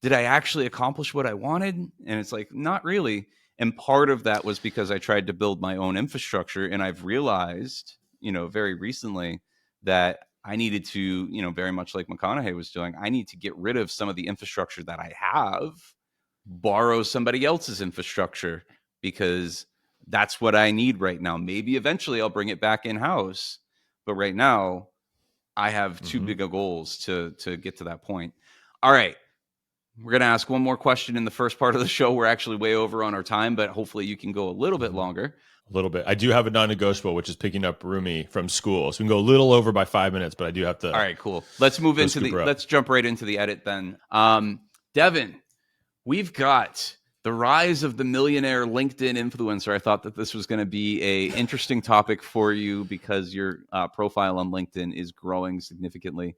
did I actually accomplish what I wanted? And it's like, not really. And part of that was because I tried to build my own infrastructure. And I've realized, very recently that I needed to, very much like McConaughey was doing, I need to get rid of some of the infrastructure that I have, borrow somebody else's infrastructure because that's what I need right now. Maybe eventually I'll bring it back in-house. But right now, I have too big of goals to get to that point. All right. We're going to ask one more question in the first part of the show. We're actually way over on our time, but hopefully you can go a little bit longer. A little bit. I do have a non-negotiable, which is picking up Rumi from school. So we can go a little over by 5 minutes, but I do have to. All right, cool. Let's move into let's jump right into the edit then. Devin, we've got the rise of the millionaire LinkedIn influencer. I thought that this was going to be a interesting topic for you because your profile on LinkedIn is growing significantly.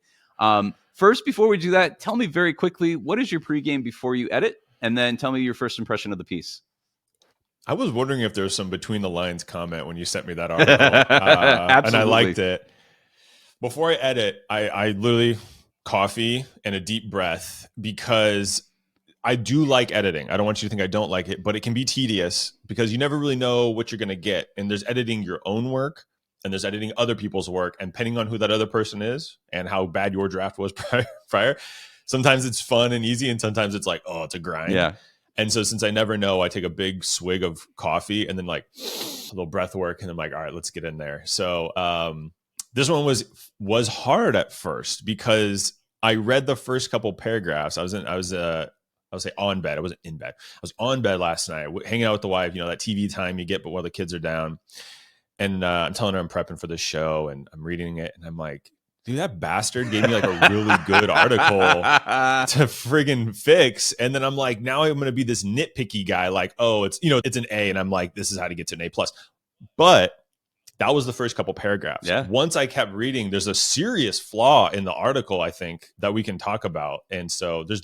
First, before we do that, tell me very quickly, what is your pregame before you edit? And then tell me your first impression of the piece. I was wondering if there was some between the lines comment when you sent me that article. And I liked it. Before I edit, I literally coffee and a deep breath because I do like editing. I don't want you to think I don't like it, but it can be tedious because you never really know what you're going to get. And there's editing your own work and there's editing other people's work. And depending on who that other person is and how bad your draft was prior, sometimes it's fun and easy. And sometimes it's like, oh, it's a grind. Yeah. And so since I never know, I take a big swig of coffee and then like a little breath work. And I'm like, all right, let's get in there. So this one was hard at first because I read the first couple paragraphs. I was on bed. I wasn't in bed. I was on bed last night, hanging out with the wife, that TV time you get, but while the kids are down. And I'm telling her I'm prepping for the show and I'm reading it. And I'm like, dude, that bastard gave me like a really good article to friggin' fix. And then I'm like, now I'm going to be this nitpicky guy. Like, oh, it's, it's an A. And I'm like, this is how to get to an A plus. But that was the first couple paragraphs. Yeah. Once I kept reading, there's a serious flaw in the article, I think, that we can talk about. And so it's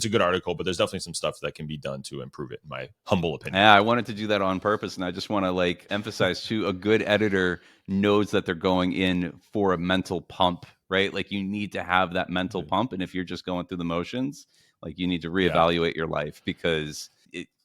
a good article, but there's definitely some stuff that can be done to improve it, in my humble opinion. Yeah, I wanted to do that on purpose. And I just want to like emphasize too, a good editor knows that they're going in for a mental pump, right? Like you need to have that mental pump. And if you're just going through the motions, like you need to reevaluate your life, because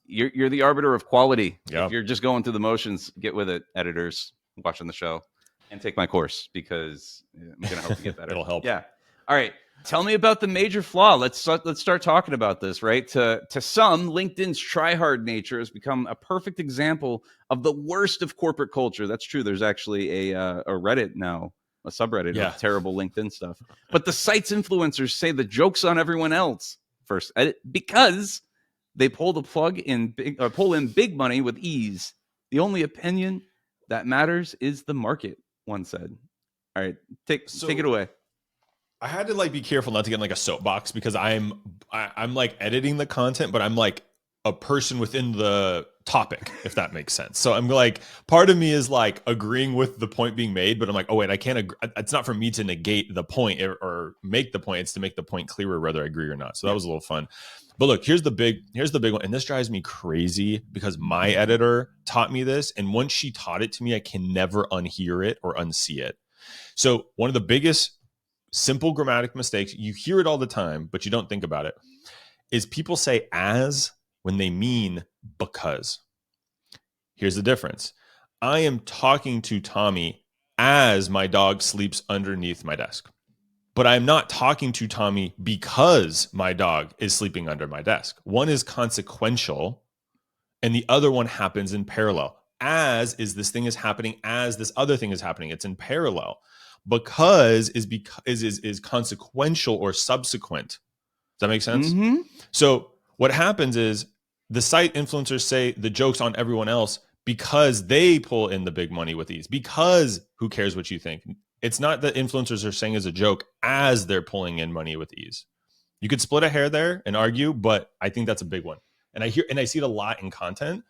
you're the arbiter of quality. Yeah. If you're just going through the motions, get with it, editors watching the show, and take my course, because I'm going to help you get better. It'll help. Yeah. All right. Tell me about the major flaw. Let's start talking about this, right? To some, LinkedIn's try-hard nature has become a perfect example of the worst of corporate culture. That's true. There's actually a Reddit now, a subreddit of terrible LinkedIn stuff. But the site's influencers say the joke's on everyone else first, because they pull in big money with ease. The only opinion that matters is the market, one said. All right, take it away. I had to like be careful not to get in like a soapbox, because I'm like editing the content, but I'm like a person within the topic, if that makes sense. So I'm like, part of me is like agreeing with the point being made, but I'm like, oh wait, I can't agree. It's not for me to negate the point or make the point. It's to make the point clearer whether I agree or not. So that was a little fun. But look, here's the big one. And this drives me crazy, because my editor taught me this. And once she taught it to me, I can never unhear it or unsee it. So one of the biggest simple grammatic mistakes, you hear it all the time, but you don't think about it, is people say as when they mean because. Here's the difference. I am talking to Tommy as my dog sleeps underneath my desk. But I'm not talking to Tommy because my dog is sleeping under my desk. One is consequential and the other one happens in parallel. As is this thing is happening as this other thing is happening. It's in parallel. Because is consequential or subsequent. Does that make sense? Mm-hmm. So what happens is the site influencers say the joke's on everyone else because they pull in the big money with ease. Because who cares what you think? It's not that influencers are saying as a joke as they're pulling in money with ease. You could split a hair there and argue, but I think that's a big one. And I see it a lot in content.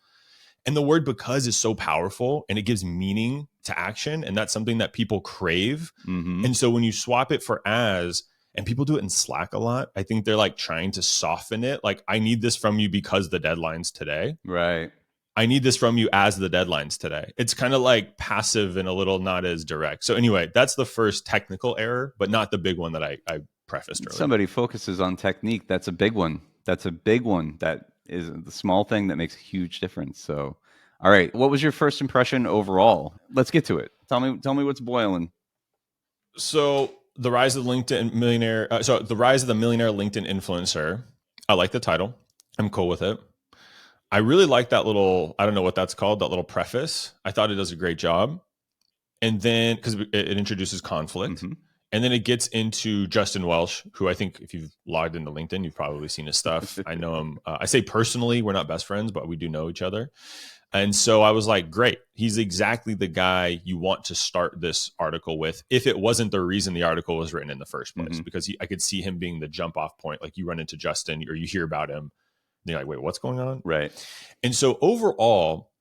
And the word because is so powerful and it gives meaning to action. And that's something that people crave. Mm-hmm. And so when you swap it for as, and people do it in Slack a lot, I think they're like trying to soften it. Like, I need this from you because the deadline's today. Right. I need this from you as the deadline's today. It's kind of like passive and a little not as direct. So anyway, that's the first technical error, but not the big one that I prefaced earlier. Somebody focuses on technique. That's a big one. That is the small thing that makes a huge difference. So, all right. What was your first impression overall? Let's get to it. Tell me what's boiling. So the rise of the millionaire LinkedIn influencer. I like the title. I'm cool with it. I really like that little, I don't know what that's called, that little preface. I thought it does a great job. And then, because it introduces conflict. Mm-hmm. And then it gets into Justin Welsh, who I think if you've logged into LinkedIn, you've probably seen his stuff. I know him. I say personally, we're not best friends, but we do know each other. And so I was like, great. He's exactly the guy you want to start this article with, if it wasn't the reason the article was written in the first place. Mm-hmm. Because I could see him being the jump off point. Like, you run into Justin or you hear about him, and you're like, wait, what's going on? Right. And so overall,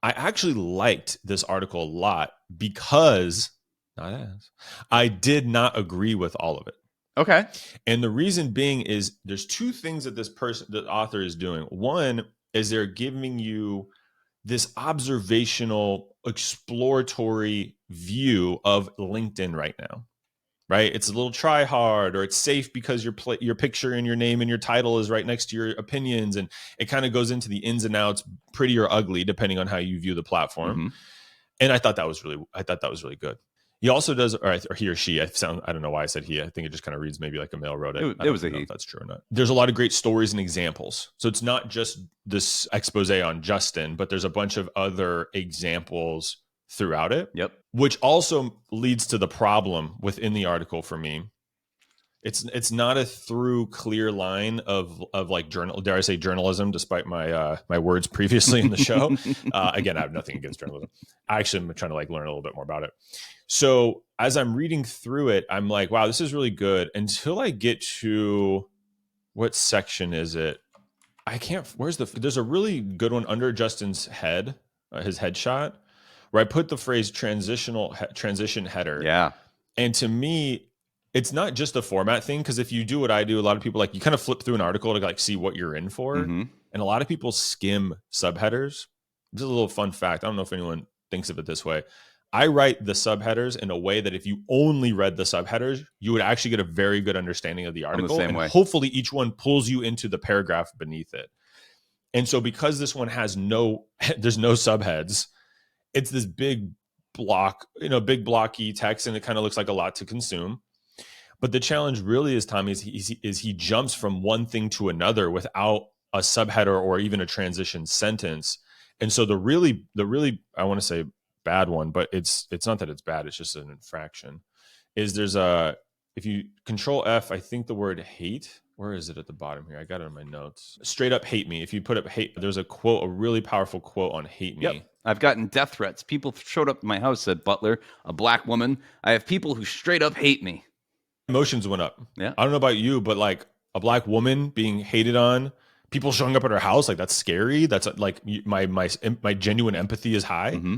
I actually liked this article a lot because I did not agree with all of it. Okay. And the reason being is there's two things that the author is doing. One is they're giving you this observational, exploratory view of LinkedIn right now, right? It's a little try hard, or it's safe because your picture and your name and your title is right next to your opinions. And it kind of goes into the ins and outs, pretty or ugly, depending on how you view the platform. Mm-hmm. And I thought that was really good. He also does, or he or she, I don't know why I said he. I think it just kind of reads maybe like a male wrote it. It was a he. If that's true or not. There's a lot of great stories and examples. So it's not just this expose on Justin, but there's a bunch of other examples throughout it. Yep. Which also leads to the problem within the article for me, It's not a through clear line of like dare I say journalism, despite my my words previously in the show. Again, I have nothing against journalism. I actually am trying to like learn a little bit more about it. So as I'm reading through it, I'm like, wow, this is really good. Until I get to, what section is it? I can't. There's a really good one under Justin's head, his headshot, where I put the phrase transition header. Yeah. And to me, it's not just a format thing, because if you do what I do, a lot of people like, you kind of flip through an article to like see what you're in for. Mm-hmm. And a lot of people skim subheaders. Just a little fun fact. I don't know if anyone thinks of it this way. I write the subheaders in a way that if you only read the subheaders, you would actually get a very good understanding of the article. same and way. Hopefully each one pulls you into the paragraph beneath it. And so because this one has there's no subheads, it's this big block, big blocky text, and it kind of looks like a lot to consume. But the challenge really is, Tommy, is he jumps from one thing to another without a subheader or even a transition sentence. And so the really, I want to say bad one, but it's not that it's bad, it's just an infraction, is if you control F, I think the word hate, where is it at the bottom here? I got it in my notes. Straight up hate me. If you put up hate, there's a quote, a really powerful quote on hate me. Yep. I've gotten death threats. People showed up at my house, said Butler, a black woman. I have people who straight up hate me. Emotions went up. Yeah. I don't know about you, but like a black woman being hated on, people showing up at her house, like that's scary. That's like my genuine empathy is high. Mm-hmm.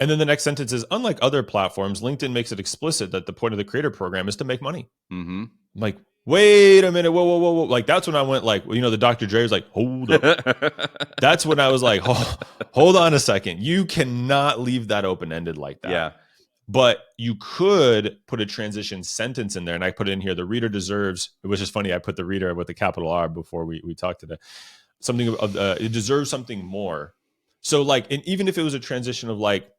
And then the next sentence is, unlike other platforms, LinkedIn makes it explicit that the point of the creator program is to make money. Mm-hmm. I'm like, wait a minute, whoa. Like that's when I went like, the Dr. Dre was like, hold up. That's when I was like, hold on a second. You cannot leave that open-ended like that. Yeah. But you could put a transition sentence in there, and I put it in here. The reader deserves, it was just funny, I put the reader with the capital R before we talked today. Something of it deserves something more. So like, and even if it was a transition of like,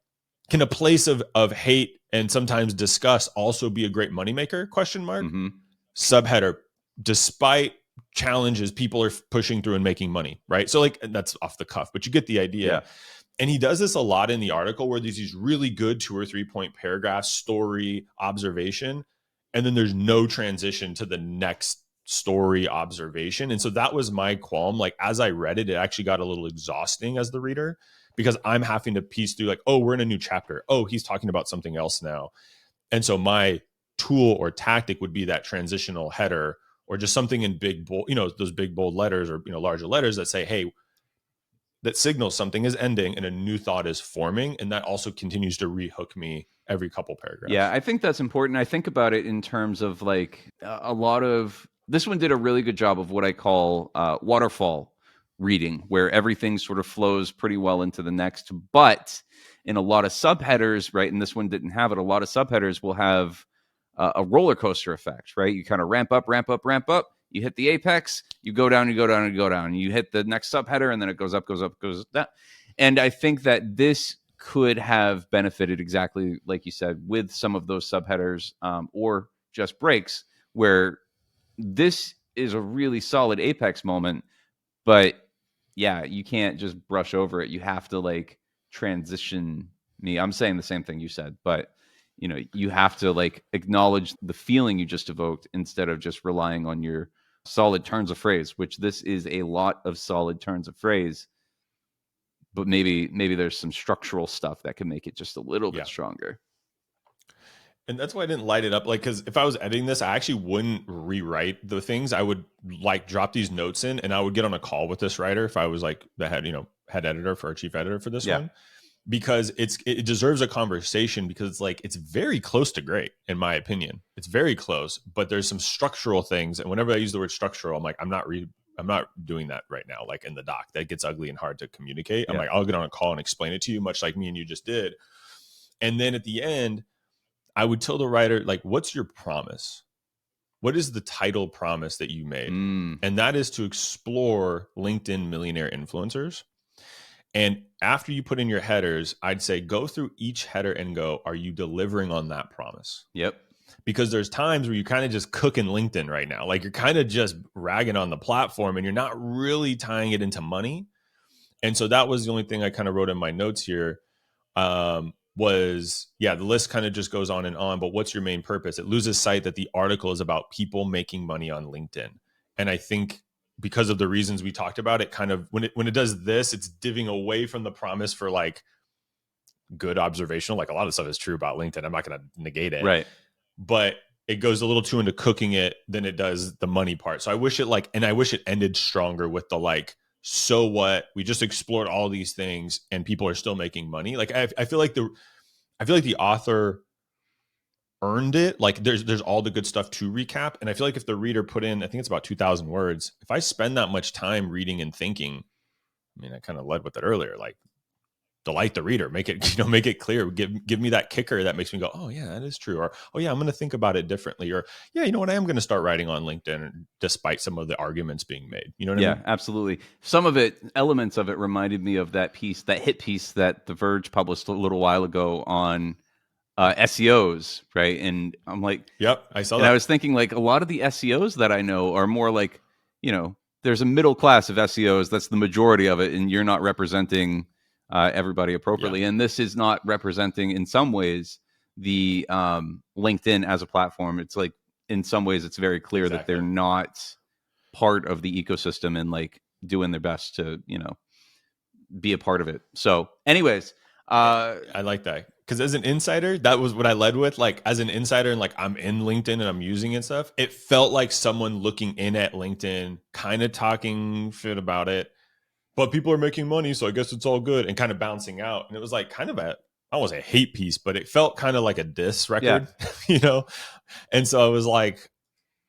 can a place of hate and sometimes disgust also be a great moneymaker? ? Mm-hmm. Subheader, despite challenges, people are pushing through and making money, right? So like, that's off the cuff, but you get the idea. Yeah. And he does this a lot in the article, where there's these really good 2 or 3 point paragraphs, story, observation, and then there's no transition to the next story, observation. And so that was my qualm. Like as I read it, it actually got a little exhausting as the reader, because I'm having to piece through like, oh, we're in a new chapter. Oh, he's talking about something else now. And so my tool or tactic would be that transitional header, or just something in big bold, those big bold letters, or larger letters that say, hey, that signals something is ending and a new thought is forming. And that also continues to rehook me every couple paragraphs. Yeah, I think that's important. I think about it in terms of like a lot of, this one did a really good job of what I call waterfall reading, where everything sort of flows pretty well into the next. But in a lot of subheaders, right, and this one didn't have it, a lot of subheaders will have a roller coaster effect, right? You kind of ramp up. You hit the apex, you go down. You hit the next subheader, and then it goes up, goes down. And I think that this could have benefited exactly like you said with some of those subheaders or just breaks, where this is a really solid apex moment. But yeah, you can't just brush over it. You have to like transition me. I'm saying the same thing you said, but you have to like acknowledge the feeling you just evoked instead of just relying on your solid turns of phrase, which this is a lot of solid turns of phrase. But maybe there's some structural stuff that can make it just a little bit stronger. And that's why I didn't light it up. Like, because if I was editing this, I actually wouldn't rewrite the things. I would like drop these notes in, and I would get on a call with this writer if I was like the head editor for our chief editor for this one, because it deserves a conversation, because it's like, it's very close to great in my opinion. It's very close, but there's some structural things. And whenever I use the word structural, I'm like, I'm not doing that right now. Like in the doc, that gets ugly and hard to communicate. I'm like, I'll get on a call and explain it to you, much like me and you just did. And then at the end, I would tell the writer, like, what's your promise? What is the title promise that you made? And that is to explore LinkedIn millionaire influencers. And after you put in your headers, I'd say go through each header and go, are you delivering on that promise? Yep. Because there's times where you kind of just cooking LinkedIn right now. Like you're kind of just ragging on the platform and you're not really tying it into money. And so that was the only thing I kind of wrote in my notes here. was, the list kind of just goes on and on, but what's your main purpose? It loses sight that the article is about people making money on LinkedIn. And I think because of the reasons we talked about, it kind of, when it does this, it's divvying away from the promise for like good observational. Like a lot of stuff is true about LinkedIn. I'm not going to negate it. Right. But it goes a little too into cooking it than it does the money part. So I wish it ended stronger with the like, so what? We just explored all these things and people are still making money. Like I feel like the author earned it. Like there's all the good stuff to recap. And I feel like if the reader put in, I think it's about 2,000 words. If I spend that much time reading and thinking, I mean, I kind of led with it earlier, like delight the reader, make it clear, give me that kicker that makes me go, oh yeah, that is true. Or, oh yeah, I'm going to think about it differently. Or yeah, you know what? I am going to start writing on LinkedIn despite some of the arguments being made. You know what I mean? Yeah, absolutely. Some of it, elements of it reminded me of that piece, that hit piece that The Verge published a little while ago on SEOs, right? And I'm like, yep, I saw that. And I was thinking like a lot of the SEOs that I know are more like, there's a middle class of SEOs. That's the majority of it. And you're not representing everybody appropriately. Yeah. And this is not representing in some ways the LinkedIn as a platform. It's like, in some ways it's very clear that they're not part of the ecosystem and like doing their best to, be a part of it. So anyways, I like that. Because as an insider, that was what I led with. Like as an insider and like I'm in LinkedIn and I'm using it and stuff, it felt like someone looking in at LinkedIn, kind of talking shit about it, but people are making money, so I guess it's all good, and kind of bouncing out. And it was like kind of I don't want to say a hate piece, but it felt kind of like a diss record, And so I was like,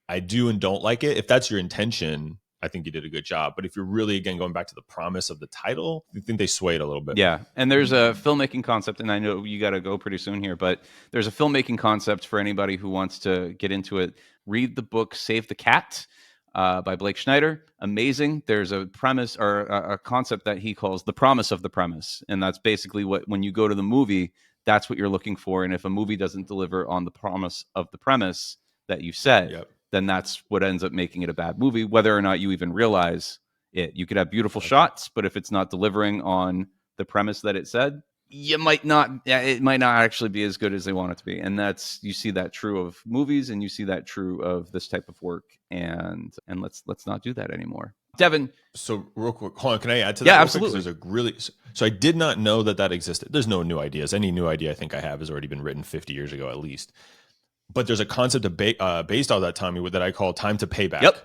I do and don't like it. If that's your intention, I think you did a good job. But if you're really, again, going back to the promise of the title, I think they swayed a little bit. Yeah. And there's a filmmaking concept, and I know you got to go pretty soon here, but there's a filmmaking concept for anybody who wants to get into it. Read the book Save the Cat by Blake Schneider. Amazing. There's a premise or a concept that he calls the promise of the premise. And that's basically when you go to the movie, that's what you're looking for. And if a movie doesn't deliver on the promise of the premise that you set, then that's what ends up making it a bad movie, whether or not you even realize it. You could have beautiful shots, but if it's not delivering on the premise that it said, it might not actually be as good as they want it to be. And you see that true of movies, and you see that true of this type of work. And let's not do that anymore. Devin. So real quick, hold on, can I add to that? Yeah, absolutely. So I did not know that existed. There's no new ideas. Any new idea I think I have has already been written 50 years ago at least. But there's a concept of based on that, Tommy, that I call time to payback,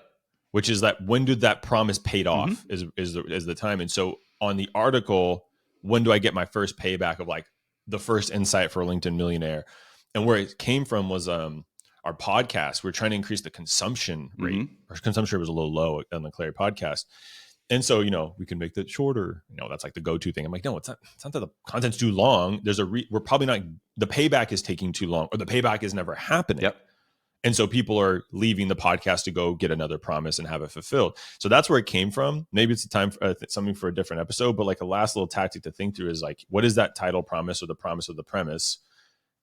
which is that when did that promise paid off is the time. And so on the article, when do I get my first payback of like the first insight for a LinkedIn millionaire? And where it came from was our podcast. We're trying to increase the consumption rate. Our consumption rate was a little low on the Clari podcast. And so, we can make that shorter. That's like the go-to thing. I'm like, no, it's not that the content's too long. We're probably not, the payback is taking too long, or the payback is never happening. And so people are leaving the podcast to go get another promise and have it fulfilled. So that's where it came from. Maybe it's a time for something for a different episode, but like a last little tactic to think through is like, what is that title promise or the promise of the premise?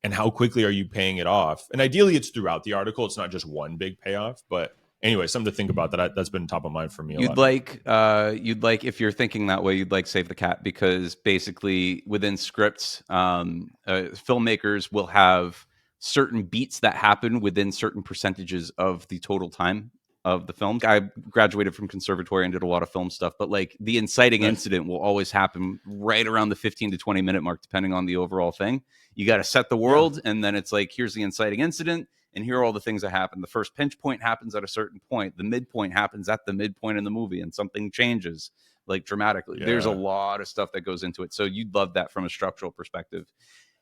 And how quickly are you paying it off? And ideally it's throughout the article. It's not just one big payoff, but anyway, something to think about that's been top of mind for me. You'd like, if you're thinking that way, you'd like Save the Cat, because basically within scripts, filmmakers will have certain beats that happen within certain percentages of the total time of the film. I graduated from conservatory and did a lot of film stuff, but like the inciting incident will always happen right around the 15 to 20 minute mark, depending on the overall thing. You got to set the world, and then it's like, here's the inciting incident, and here are all the things that happen. The first pinch point happens at a certain point. The midpoint happens at the midpoint in the movie, and something changes like dramatically. There's a lot of stuff that goes into it. So you'd love that from a structural perspective.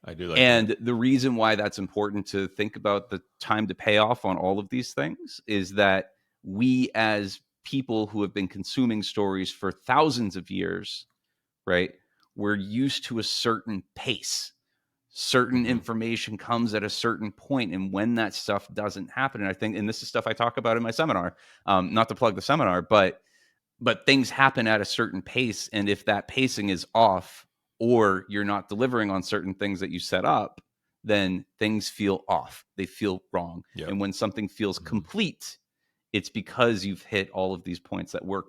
I do like and that. The reason why that's important to think about the time to pay off on all of these things is that we, as people who have been consuming stories for thousands of years, right, we're used to a certain pace. Certain information comes at a certain point, and when that stuff doesn't happen, and I think, and this is stuff I talk about in my seminar, not to plug the seminar, but things happen at a certain pace, and if that pacing is off, or you're not delivering on certain things that you set up, then things feel off. They feel wrong. And when something feels complete, it's because you've hit all of these points that were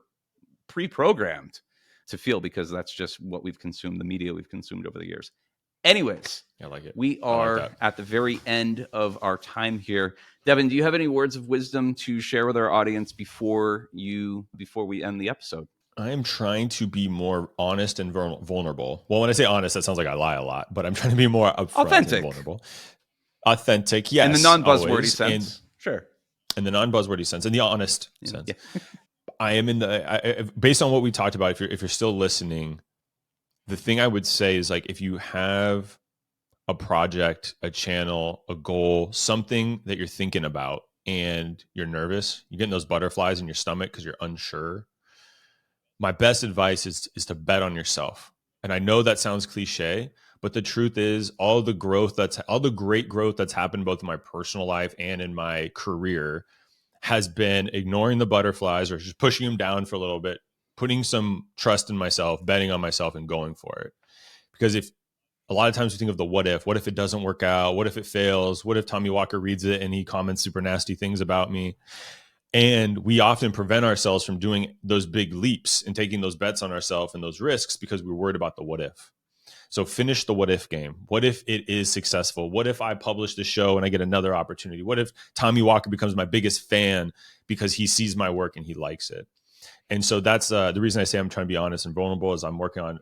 pre-programmed to feel, because that's just what we've consumed, the media we've consumed over the years. Anyways, I like it. We I like are that. at the very end of our time here. Devin, do you have any words of wisdom to share with our audience before we end the episode? I am trying to be more honest and vulnerable. Well, when I say honest, that sounds like I lie a lot, but I'm trying to be more upfront Authentic. and vulnerable. Authentic, yes. In the non-buzzwordy always. sense. Sure. In the non-buzzwordy sense, in the honest sense. Yeah. I am based on what we talked about, if you're still listening, the thing I would say is, like, if you have a project, a channel, a goal, something that you're thinking about and you're nervous, you're getting those butterflies in your stomach because you're unsure, my best advice is to bet on yourself. And I know that sounds cliche, but the truth is all the great growth that's happened both in my personal life and in my career has been ignoring the butterflies or just pushing them down for a little bit, putting some trust in myself, betting on myself, and going for it. Because if a lot of times we think of the what if it doesn't work out? What if it fails? What if Tommy Walker reads it and he comments super nasty things about me? And we often prevent ourselves from doing those big leaps and taking those bets on ourselves and those risks because we're worried about the what if. So finish the what if game. What if it is successful? What if I publish the show and I get another opportunity? What if Tommy Walker becomes my biggest fan because he sees my work and he likes it? And so that's the reason I say I'm trying to be honest and vulnerable is I'm working on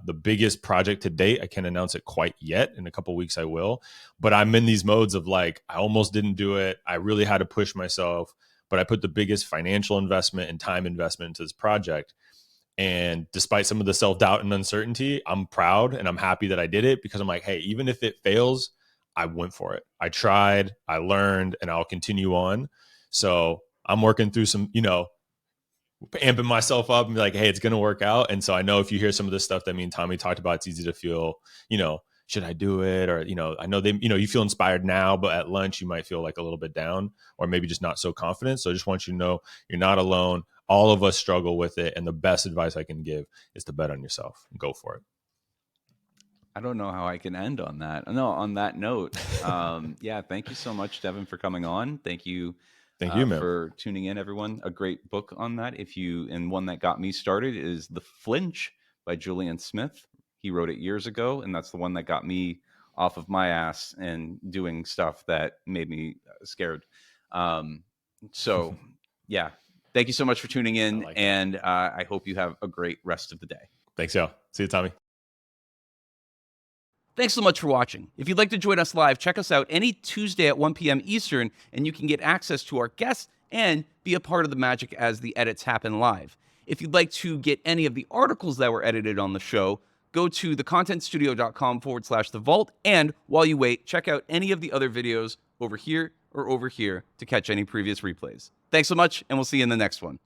the biggest project to date. I can't announce it quite yet. In a couple of weeks, I will. But I'm in these modes of, like, I almost didn't do it. I really had to push myself. But I put the biggest financial investment and time investment into this project. And despite some of the self-doubt and uncertainty, I'm proud and I'm happy that I did it because I'm like, hey, even if it fails, I went for it. I tried, I learned, and I'll continue on. So I'm working through some, amping myself up and be like, hey, it's going to work out. And so I know if you hear some of this stuff that me and Tommy talked about, it's easy to feel, should I do it? Or, I know you feel inspired now, but at lunch you might feel like a little bit down or maybe just not so confident. So I just want you to know you're not alone. All of us struggle with it. And the best advice I can give is to bet on yourself and go for it. I don't know how I can end on that. No, on that note, yeah, thank you so much, Devin, for coming on. Thank you. Thank you, man, for tuning in, everyone. A great book on that. And one that got me started is The Flinch by Julian Smith. He wrote it years ago, and that's the one that got me off of my ass and doing stuff that made me scared. So, yeah, thank you so much for tuning in, and I hope you have a great rest of the day. Thanks, y'all. See you, Tommy. Thanks so much for watching. If you'd like to join us live, check us out any Tuesday at 1 p.m. Eastern, and you can get access to our guests and be a part of the magic as the edits happen live. If you'd like to get any of the articles that were edited on the show, go to thecontentstudio.com/the vault. And while you wait, check out any of the other videos over here or over here to catch any previous replays. Thanks so much, and we'll see you in the next one.